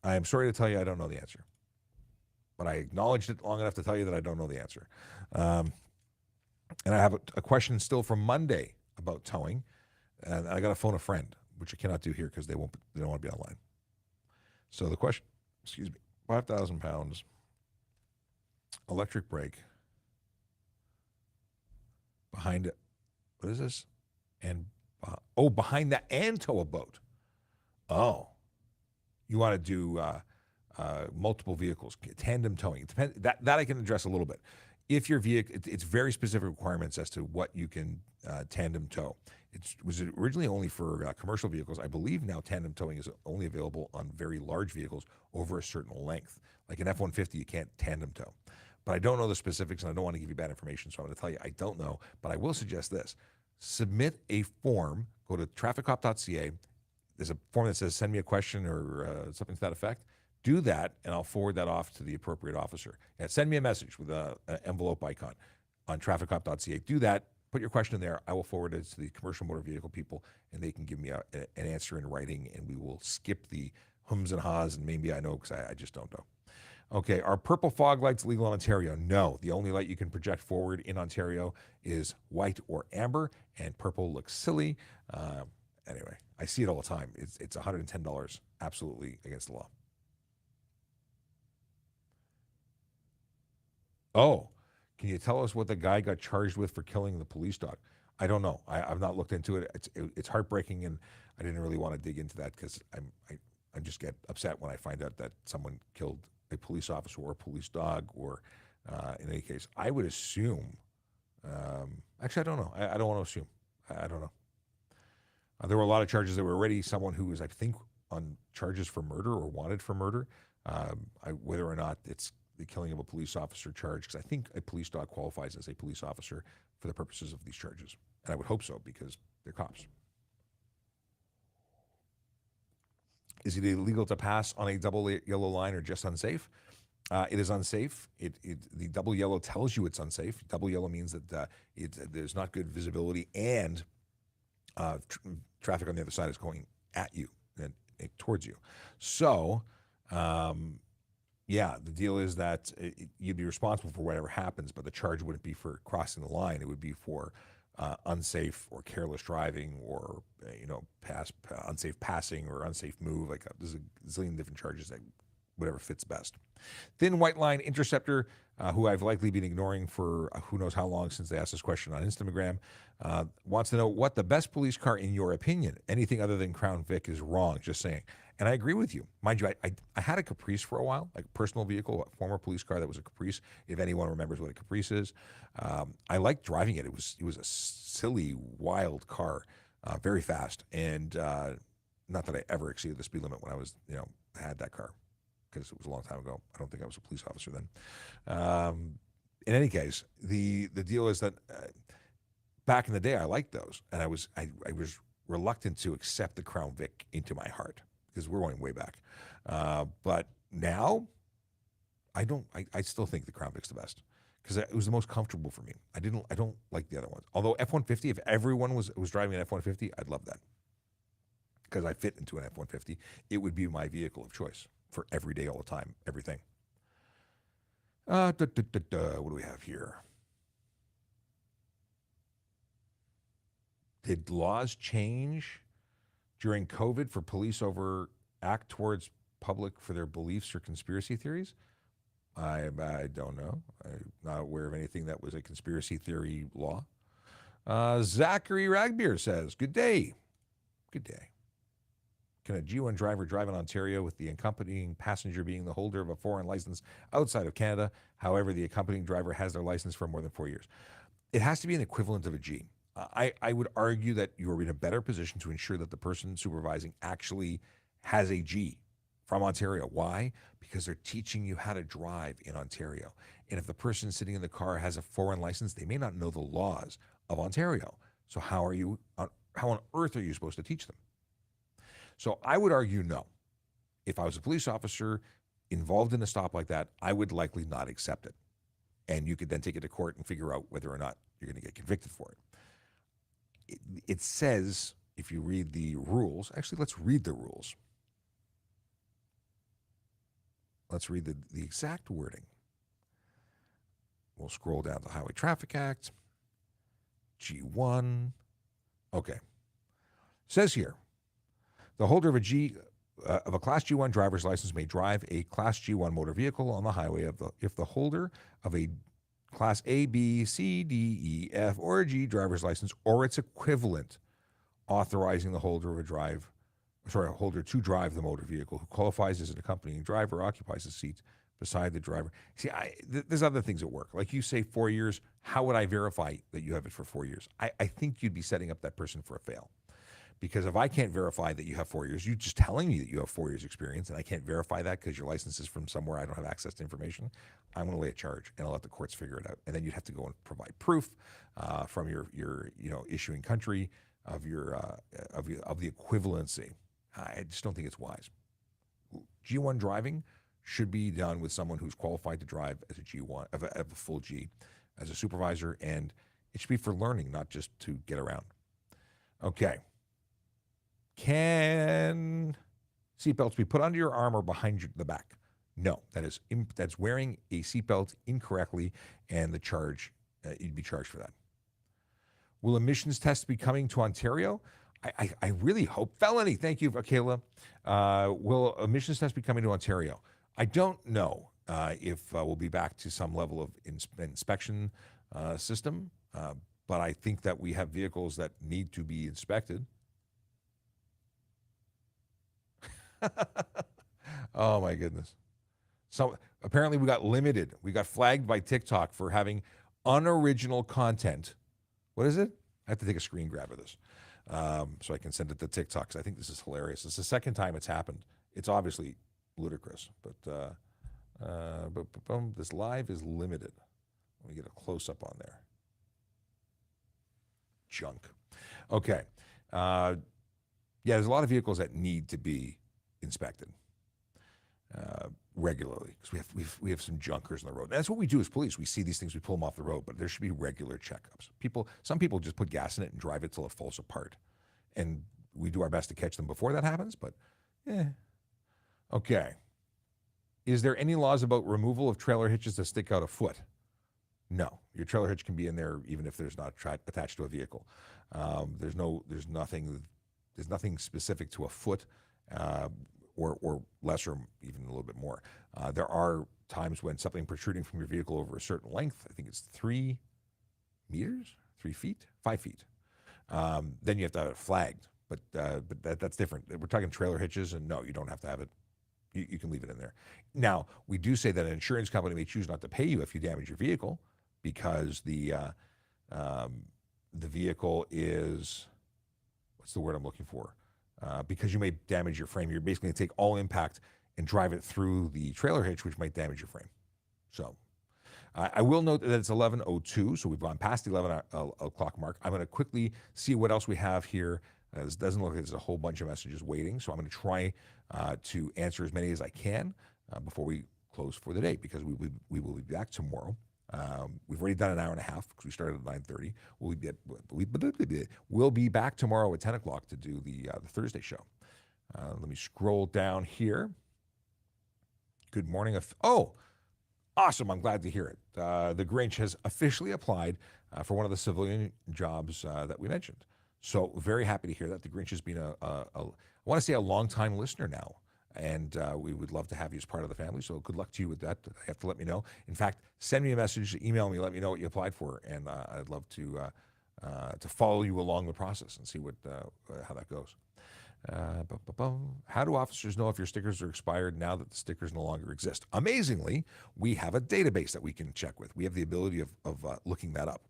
I am sorry to tell you I don't know the answer. But I acknowledged it long enough to tell you that I don't know the answer. And I have a question still from Monday about towing. And I got to phone a friend, which I cannot do here because they don't want to be online. So the question, 5,000 pounds, electric brake, behind it. What is this? And behind that and tow a boat. Oh, you want to do multiple vehicles, tandem towing. That I can address a little bit. If your vehicle, it's very specific requirements as to what you can tandem tow. It was originally only for commercial vehicles. I believe now tandem towing is only available on very large vehicles over a certain length. Like an F-150, you can't tandem tow. But I don't know the specifics, and I don't want to give you bad information, so I'm going to tell you I don't know. But I will suggest this. Submit a form. Go to trafficcop.ca. There's a form that says send me a question or something to that effect. Do that, and I'll forward that off to the appropriate officer. And send me a message with an envelope icon on trafficcop.ca. Do that. Put your question in there. I will forward it to the commercial motor vehicle people, and they can give me an answer in writing, and we will skip the hums and haws, and maybe I know because I just don't know. Okay, are purple fog lights legal in Ontario? No. The only light you can project forward in Ontario is white or amber, and purple looks silly. Anyway, I see it all the time. It's $110, absolutely against the law. Oh, can you tell us what the guy got charged with for killing the police dog? I don't know. I've not looked into it. It's heartbreaking, and I didn't really want to dig into that because I just get upset when I find out that someone killed a police officer or a police dog, or in any case, I would assume. Actually, I don't know. I don't want to assume. I don't know. There were a lot of charges. There were already someone who was, I think, on charges for murder or wanted for murder. Whether or not it's the killing of a police officer charge, because I think a police dog qualifies as a police officer for the purposes of these charges. And I would hope so because they're cops. Is it illegal to pass on a double yellow line or just unsafe? It is unsafe. The double yellow tells you it's unsafe. Double yellow means that there's not good visibility and traffic on the other side is going at you and towards you. So, yeah, the deal is that you'd be responsible for whatever happens, but the charge wouldn't be for crossing the line. It would be for unsafe or careless driving, or unsafe passing or unsafe move. Like there's a zillion different charges that whatever fits best. Thin white line interceptor, who I've likely been ignoring for who knows how long since they asked this question on Instagram, wants to know what the best police car in your opinion. Anything other than Crown Vic is wrong, just saying. And I agree with you. Mind you, I had a Caprice for a while, like a personal vehicle, a former police car that was a Caprice, if anyone remembers what a Caprice is. I liked driving it. It was a silly, wild car, very fast. And not that I ever exceeded the speed limit when I was, had that car, because it was a long time ago. I don't think I was a police officer then. In any case, the deal is that back in the day, I liked those, and I was reluctant to accept the Crown Vic into my heart because we're going way back. But now, I still think the Crown Vic's the best because it was the most comfortable for me. I don't like the other ones. Although F-150, if everyone was driving an F-150, I'd love that because I fit into an F-150. It would be my vehicle of choice for every day, all the time, everything. What do we have here? Did laws change during COVID for police act towards public for their beliefs or conspiracy theories? I don't know. I'm not aware of anything that was a conspiracy theory law. Zachary Ragbeer says, good day. Good day. Can a G1 driver drive in Ontario with the accompanying passenger being the holder of a foreign license outside of Canada? However, the accompanying driver has their license for more than 4 years. It has to be an equivalent of a G. I would argue that you are in a better position to ensure that the person supervising actually has a G from Ontario. Why? Because they're teaching you how to drive in Ontario. And if the person sitting in the car has a foreign license, they may not know the laws of Ontario. So how on earth are you supposed to teach them? So I would argue no. If I was a police officer involved in a stop like that, I would likely not accept it. And you could then take it to court and figure out whether or not you're going to get convicted for it. It says, if you read the rules, actually, let's read the rules. Let's read the exact wording. We'll scroll down to the Highway Traffic Act, G1. Okay. It says here, the holder of a Class G1 driver's license may drive a Class G1 motor vehicle on the highway if the holder of a Class A, B, C, D, E, F, or G driver's license or its equivalent authorizing the holder to drive the motor vehicle who qualifies as an accompanying driver occupies a seat beside the driver. See, there's other things at work. Like you say 4 years, how would I verify that you have it for 4 years? I think you'd be setting up that person for a fail. Because if I can't verify that you have 4 years, you're just telling me that you have 4 years experience, and I can't verify that because your license is from somewhere I don't have access to information, I'm going to lay a charge, and I'll let the courts figure it out. And then you'd have to go and provide proof from your issuing country of the equivalency. I just don't think it's wise. G1 driving should be done with someone who's qualified to drive as a G1, of a full G, as a supervisor, and it should be for learning, not just to get around. Okay. Can seatbelts be put under your arm or behind the back? No, that's wearing a seatbelt incorrectly, and the charge, you'd be charged for that. Will emissions tests be coming to Ontario? I really hope. Felony, thank you, Kayla. Will emissions tests be coming to Ontario? I don't know if we'll be back to some level of inspection system, but I think that we have vehicles that need to be inspected. Oh my goodness. So apparently we got limited. We got flagged by TikTok for having unoriginal content. What is it? I have to take a screen grab of this so I can send it to TikTok because I think this is hilarious. It's the second time it's happened. It's obviously ludicrous, but this live is limited. Let me get a close-up on there. Junk. Okay. Yeah, there's a lot of vehicles that need to be inspected regularly because we have some junkers on the road. And that's what we do as police. We see these things, we pull them off the road, but there should be regular checkups. Some people just put gas in it and drive it till it falls apart. And we do our best to catch them before that happens, but okay. Is there any laws about removal of trailer hitches that stick out a foot? No. Your trailer hitch can be in there even if there's not attached to a vehicle. There's nothing specific to a foot or less or even a little bit more. There are times when something protruding from your vehicle over a certain length, I think it's 3 meters, 3 feet, 5 feet, then you have to have it flagged. But that's different. We're talking trailer hitches, and no, you don't have to have it. You can leave it in there. Now, we do say that an insurance company may choose not to pay you if you damage your vehicle because the vehicle is, what's the word I'm looking for? Because you may damage your frame. You're basically going to take all impact and drive it through the trailer hitch, which might damage your frame. So I will note that it's 11:02, so we've gone past the 11 o'clock mark. I'm going to quickly see what else we have here. This doesn't look like there's a whole bunch of messages waiting, so I'm going to try to answer as many as I can before we close for the day, because we will be back tomorrow. We've already done an hour and a half because we started at 9:30. We'll be back tomorrow at 10 o'clock to do the Thursday show. Let me scroll down here. Good morning. Oh, awesome. I'm glad to hear it. The Grinch has officially applied for one of the civilian jobs that we mentioned. So very happy to hear that. The Grinch has been I want to say a long-time listener now. And we would love to have you as part of the family. So good luck to you with that. You have to let me know. In fact, send me a message, email me, let me know what you applied for, and I'd love to follow you along the process and see how that goes. How do officers know if your stickers are expired now that the stickers no longer exist? Amazingly, we have a database that we can check with. We have the ability of looking that up,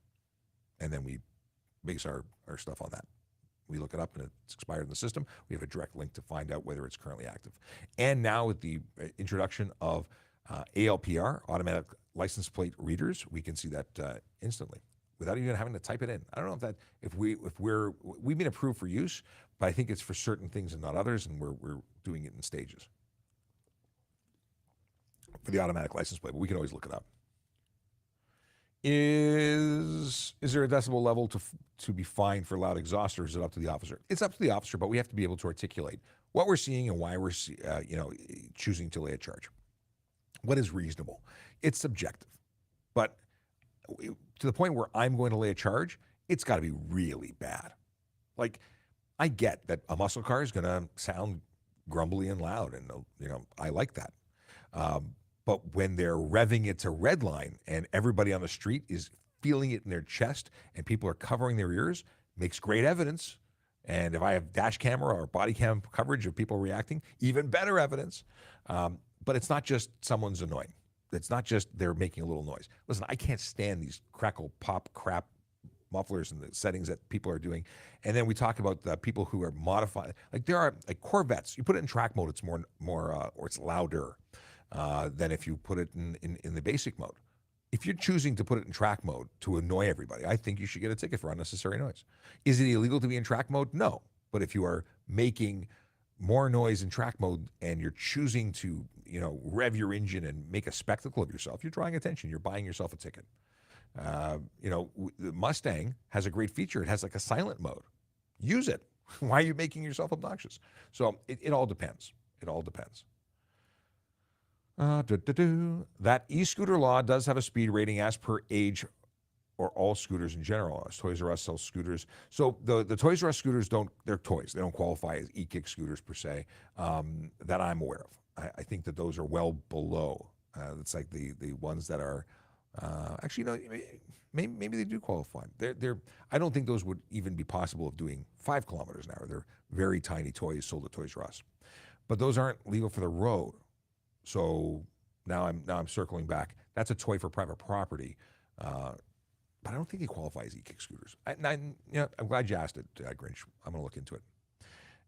and then we base our stuff on that. We look it up and it's expired in the system. We have a direct link to find out whether it's currently active. And now with the introduction of ALPR, automatic license plate readers, we can see that instantly without even having to type it in. I don't know if we've been approved for use, but I think it's for certain things and not others, and we're doing it in stages for the automatic license plate, but we can always look it up. Is there a decibel level to be fined for loud exhaust, or is it up to the officer? It's up to the officer, but we have to be able to articulate what we're seeing and why we're choosing to lay a charge. What is reasonable? It's subjective, but to the point where I'm going to lay a charge, it's got to be really bad. Like, I get that a muscle car is going to sound grumbly and loud, and I like that. But when they're revving it to red line and everybody on the street is feeling it in their chest and people are covering their ears, makes great evidence. And if I have dash camera or body cam coverage of people reacting, even better evidence. But it's not just someone's annoying. It's not just they're making a little noise. Listen, I can't stand these crackle, pop, crap mufflers and the settings that people are doing. And then we talk about the people who are modifying. Like there are like Corvettes. You put it in track mode, it's more or it's louder. Than if you put it in the basic mode. If you're choosing to put it in track mode to annoy everybody, I think you should get a ticket for unnecessary noise. Is it illegal to be in track mode? No. But if you are making more noise in track mode and you're choosing to, rev your engine and make a spectacle of yourself, you're drawing attention. You're buying yourself a ticket. The Mustang has a great feature. It has like a silent mode. Use it. Why are you making yourself obnoxious? So it all depends. It all depends. That e-scooter law does have a speed rating as per age or all scooters in general. As Toys R Us sells scooters. So the Toys R Us scooters they're toys. They don't qualify as e-kick scooters per se that I'm aware of. I think that those are well below. It's like the ones that are Actually, no, maybe they do qualify. I don't think those would even be possible of doing 5 kilometers an hour. They're very tiny toys sold at Toys R Us, but those aren't legal for the road. So now I'm circling back. That's a toy for private property, but I don't think they qualify as e-kick scooters. I'm glad you asked it, Grinch. I'm going to look into it.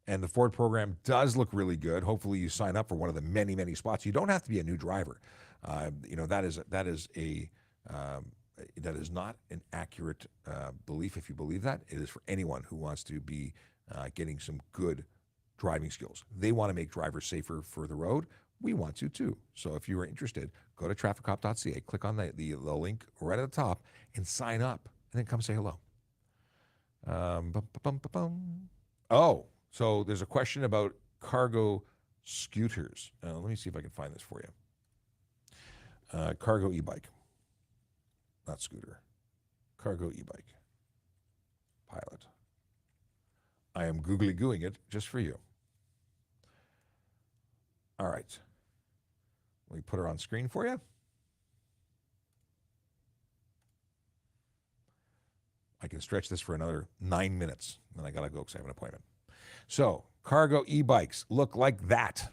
And the Ford program does look really good. Hopefully, you sign up for one of the many, many spots. You don't have to be a new driver. That is not an accurate belief. If you believe that, it is for anyone who wants to be getting some good driving skills. They want to make drivers safer for the road. We want to too. So if you are interested, go to trafficcop.ca, click on the link right at the top, and sign up, and then come say hello. Oh, so there's a question about cargo scooters. Let me see if I can find this for you. Cargo e-bike, not scooter. Cargo e-bike. Pilot. I am googly-gooing it just for you. All right. Let me put her on screen for you. I can stretch this for another 9 minutes. Then I got to go because I have an appointment. So, cargo e-bikes look like that.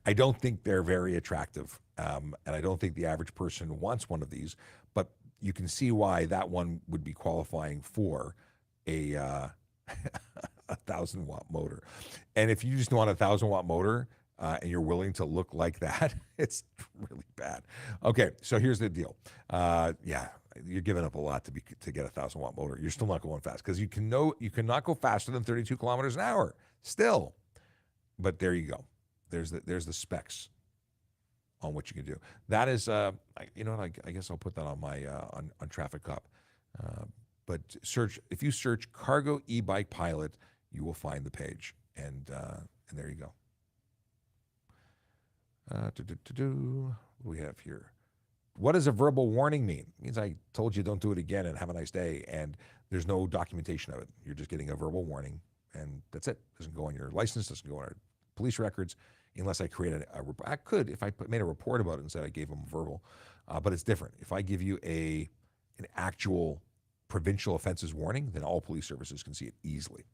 I don't think they're very attractive, and I don't think the average person wants one of these, but you can see why that one would be qualifying for a 1,000-watt motor. And if you just want a 1,000-watt motor and you're willing to look like that, it's really bad. Okay, so here's the deal. You're giving up a lot to get a 1,000-watt motor. You're still not going fast because you cannot go faster than 32 kilometers an hour still. But there you go. There's the specs on what you can do. That is, I guess I'll put that on my on Traffic Cop. But if you search cargo e-bike pilot, you will find the page, and there you go. What do we have here? What does a verbal warning mean? It means I told you don't do it again and have a nice day, and there's no documentation of it. You're just getting a verbal warning, and that's it. Doesn't go on your license, doesn't go on our police records, unless I create I could if I made a report about it and said I gave them a verbal, but it's different. If I give you an actual provincial offenses warning, then all police services can see it easily.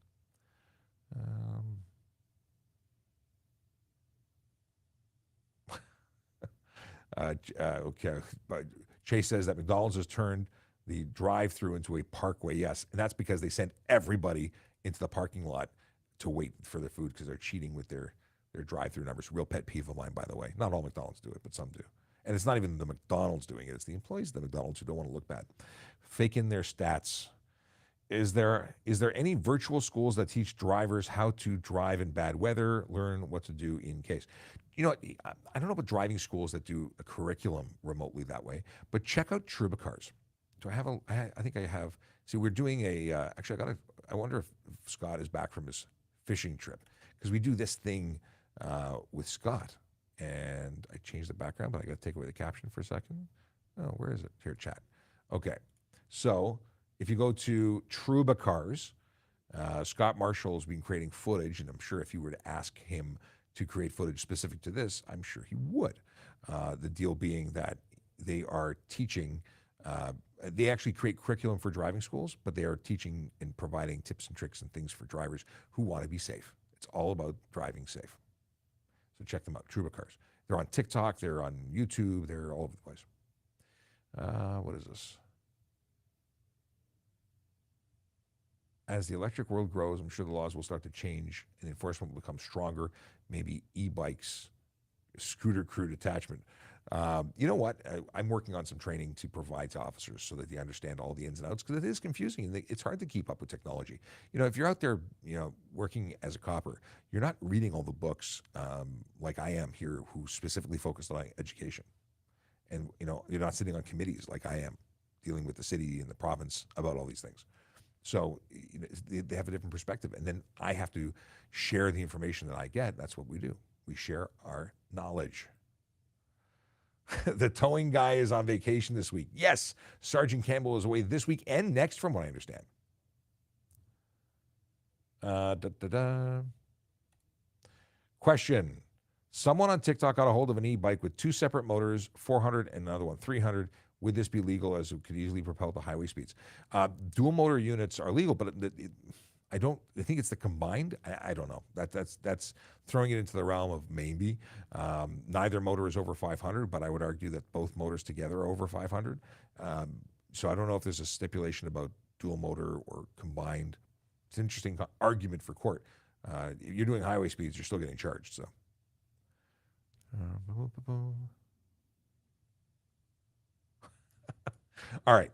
Okay, but Chase says that McDonald's has turned the drive-through into a parkway. Yes, and that's because they sent everybody into the parking lot to wait for their food because they're cheating with their drive-through numbers. Real pet peeve of mine, by the way. Not all McDonald's do it, but some do. And it's not even the McDonald's doing it. It's the employees of the McDonald's who don't want to look bad. Fake in their stats. Is there any virtual schools that teach drivers how to drive in bad weather, learn what to do in case? You know, I don't know about driving schools that do a curriculum remotely that way, but check out Trubacars. Do I have I think I have. See, we're doing actually, I wonder if Scott is back from his fishing trip, because we do this thing with Scott. And I changed the background, but I got to take away the caption for a second. Oh, where is it? Here, chat. Okay. So if you go to Trubacars, Scott Marshall has been creating footage, and I'm sure if you were to ask him to create footage specific to this, I'm sure he would. The deal being that they are teaching, they actually create curriculum for driving schools, but they are teaching and providing tips and tricks and things for drivers who want to be safe. It's all about driving safe. So check them out, Trubacars. They're on TikTok, they're on YouTube, they're all over the place. What is this? As the electric world grows, I'm sure the laws will start to change and enforcement will become stronger. Maybe e-bikes, scooter crew detachment. You know what? I'm working on some training to provide to officers so that they understand all the ins and outs, because it is confusing and it's hard to keep up with technology. You know, if you're out there, working as a copper, you're not reading all the books like I am here, who specifically focused on education. And, you're not sitting on committees like I am, dealing with the city and the province about all these things. So they have a different perspective. And then I have to share the information that I get. That's what we do. We share our knowledge. The towing guy is on vacation this week. Yes, Sergeant Campbell is away this week and next, from what I understand. Question. Someone on TikTok got a hold of an e-bike with 2 separate motors, 400 and another one 300. Would this be legal as it could easily propel to highway speeds? Dual motor units are legal, but I think it's the combined. I don't know. That's throwing it into the realm of maybe. Neither motor is over 500, but I would argue that both motors together are over 500. So I don't know if there's a stipulation about dual motor or combined. It's an interesting argument for court. If you're doing highway speeds, you're still getting charged. So. All right.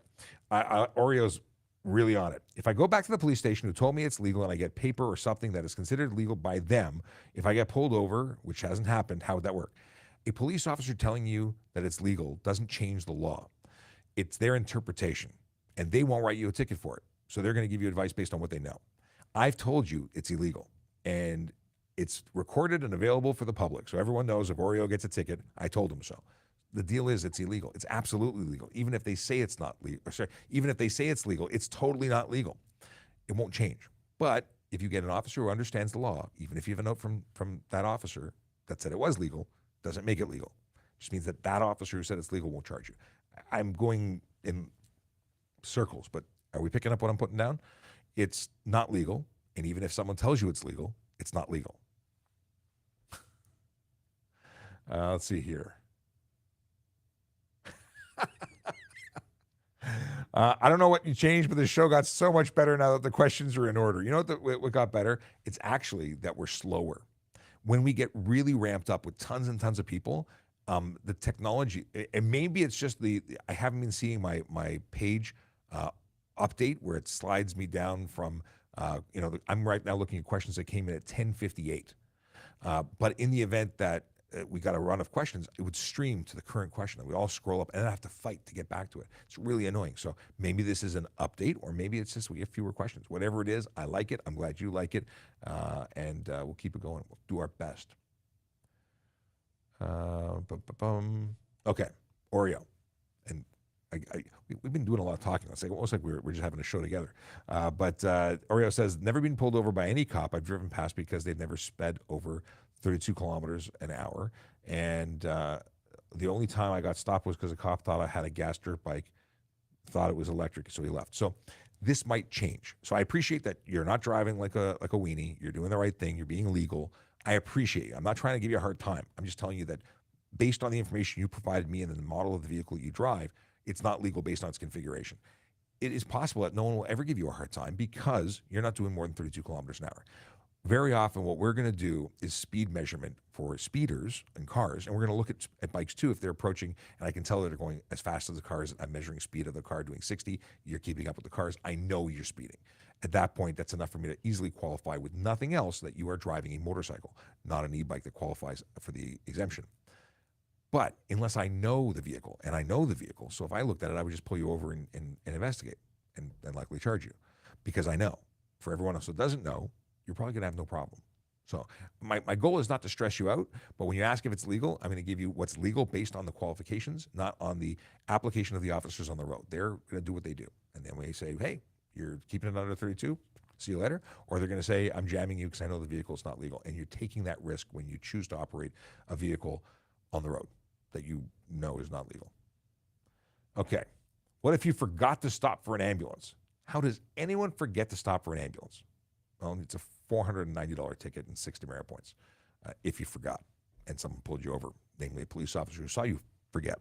Oreo's really on it. If I go back to the police station who told me it's legal and I get paper or something that is considered legal by them, if I get pulled over, which hasn't happened, how would that work? A police officer telling you that it's legal doesn't change the law. It's their interpretation, and they won't write you a ticket for it. So they're going to give you advice based on what they know. I've told you it's illegal, and it's recorded and available for the public. So everyone knows if Oreo gets a ticket, I told him so. The deal is it's illegal. It's absolutely legal. Even if they say it's not legal, even if they say it's legal, it's totally not legal. It won't change. But if you get an officer who understands the law, even if you have a note from that officer that said it was legal, doesn't make it legal. It just means that that officer who said it's legal won't charge you. I'm going in circles, but are we picking up what I'm putting down? It's not legal. And even if someone tells you it's legal, it's not legal. Let's see here. I don't know what you changed, but the show got so much better now that the questions are in order. You know what got better? It's actually that we're slower. When we get really ramped up with tons and tons of people, the technology, and maybe it's just I haven't been seeing my page update where it slides me down from, I'm right now looking at questions that came in at 10:58. But in the event that we got a run of questions, it would stream to the current question. We all scroll up and then I have to fight to get back to it. It's really annoying. So maybe this is an update, or maybe it's just we have fewer questions. Whatever it is, I like it. I'm glad you like it. And we'll keep it going. We'll do our best. Okay, Oreo. And we've been doing a lot of talking. It's almost like we're just having a show together. But Oreo says, never been pulled over by any cop I've driven past because they've never sped over 32 kilometers an hour. And the only time I got stopped was because a cop thought I had a gas dirt bike, thought it was electric, so he left. So this might change. So I appreciate that you're not driving like a weenie. You're doing the right thing. You're being legal. I appreciate you. I'm not trying to give you a hard time. I'm just telling you that based on the information you provided me and the model of the vehicle you drive, it's not legal based on its configuration. It is possible that no one will ever give you a hard time because you're not doing more than 32 kilometers an hour. Very often what we're going to do is speed measurement for speeders and cars, and we're going to look at bikes too if they're approaching, and I can tell that they're going as fast as the cars. I'm measuring speed of the car doing 60. You're keeping up with the cars. I know you're speeding. At that point, that's enough for me to easily qualify with nothing else that you are driving a motorcycle, not an e-bike that qualifies for the exemption. But unless I know the vehicle, and I know the vehicle, so if I looked at it, I would just pull you over and investigate and likely charge you because I know. For everyone else that doesn't know, you're probably going to have no problem. So my goal is not to stress you out, but when you ask if it's legal, I'm going to give you what's legal based on the qualifications, not on the application of the officers on the road. They're going to do what they do. And then when you say, hey, you're keeping it under 32, see you later. Or they're going to say, I'm jamming you because I know the vehicle is not legal. And you're taking that risk when you choose to operate a vehicle on the road that you know is not legal. Okay. What if you forgot to stop for an ambulance? How does anyone forget to stop for an ambulance? Well, it's a $490 ticket and 6 demerit points if you forgot and someone pulled you over, namely a police officer who saw you forget.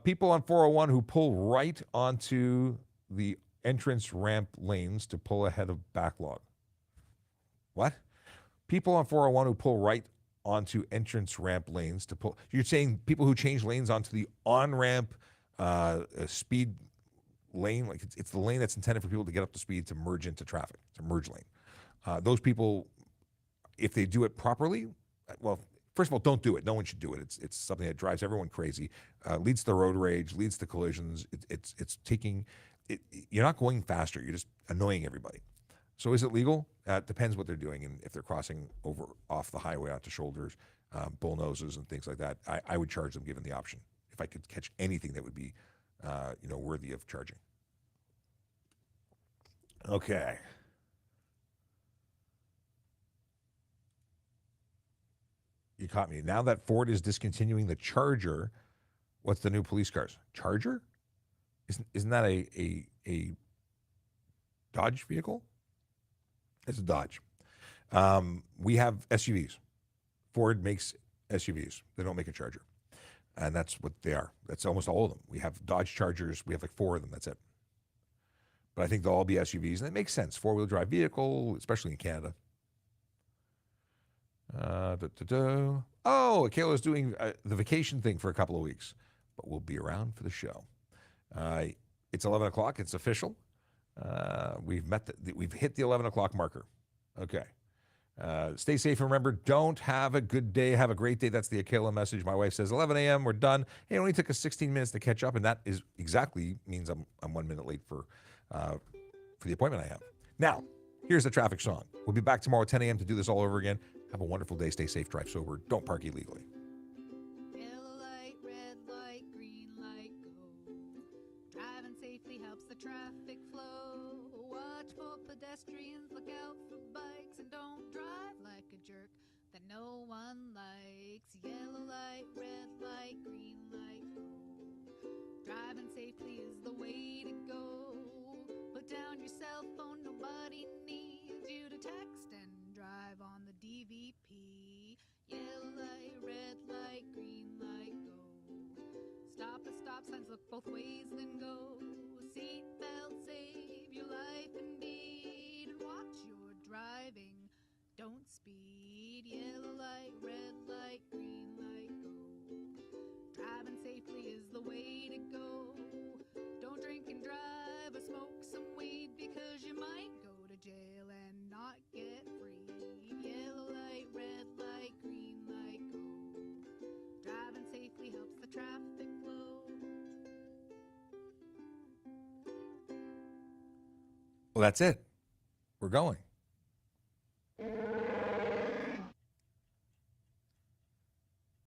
People on 401 who pull right onto the entrance ramp lanes to pull ahead of backlog. What? People on 401 who pull right onto entrance ramp lanes to pull. You're saying people who change lanes onto the on-ramp speed lane, like it's the lane that's intended for people to get up to speed to merge into traffic. It's a merge lane. Those people, if they do it properly, well, first of all, don't do it. No one should do it. It's something that drives everyone crazy, leads to road rage, leads to collisions. It's taking it. You're not going faster. You're just annoying everybody. So is it legal? Depends what they're doing, and if they're crossing over off the highway onto shoulders, bull noses, and things like that. I would charge them given the option. If I could catch anything that would be, worthy of charging. Okay. You caught me. Now that Ford is discontinuing the Charger, What's the new police cars? Charger? Isn't that a Dodge vehicle? It's a Dodge. We have SUVs. Ford makes SUVs. They don't make a Charger. And that's what they are. That's almost all of them. We have Dodge Chargers. We have like 4 of them. That's it. But I think they'll all be SUVs. And it makes sense. 4-wheel drive vehicle, especially in Canada. Oh, Kayla's doing the vacation thing for a couple of weeks. But we'll be around for the show. It's 11 o'clock. It's official. We've hit the 11 o'clock marker. Okay. Stay safe and remember, don't have a good day. Have a great day. That's the Akela message. My wife says 11 a.m. We're done. It only took us 16 minutes to catch up, and that is exactly means I'm 1 minute late for the appointment I have. Now, here's the traffic song. We'll be back tomorrow at 10 a.m. to do this all over again. Have a wonderful day. Stay safe. Drive sober. Don't park illegally. Yellow light, red light, green light, go. Driving safely helps the traffic flow. Watch for pedestrians, look out for bikes, and don't drive like a jerk that no one likes. Yellow light, red light, green light, go. Driving safely is the way to go. Put down your cell phone, nobody needs you to text and drive on the DVP. Yellow light, red light, green light, go. Stop at stop signs, look both ways, then go. Seatbelt, save your life indeed. And watch your driving, don't speed. Yellow light, red light, green light, go. Driving safely is the way to go. Don't drink and drive or smoke some weed, because you might go to jail and not get free. Yellow light, red light, green light, go. Driving safely helps the traffic flow. Well, that's it. We're going.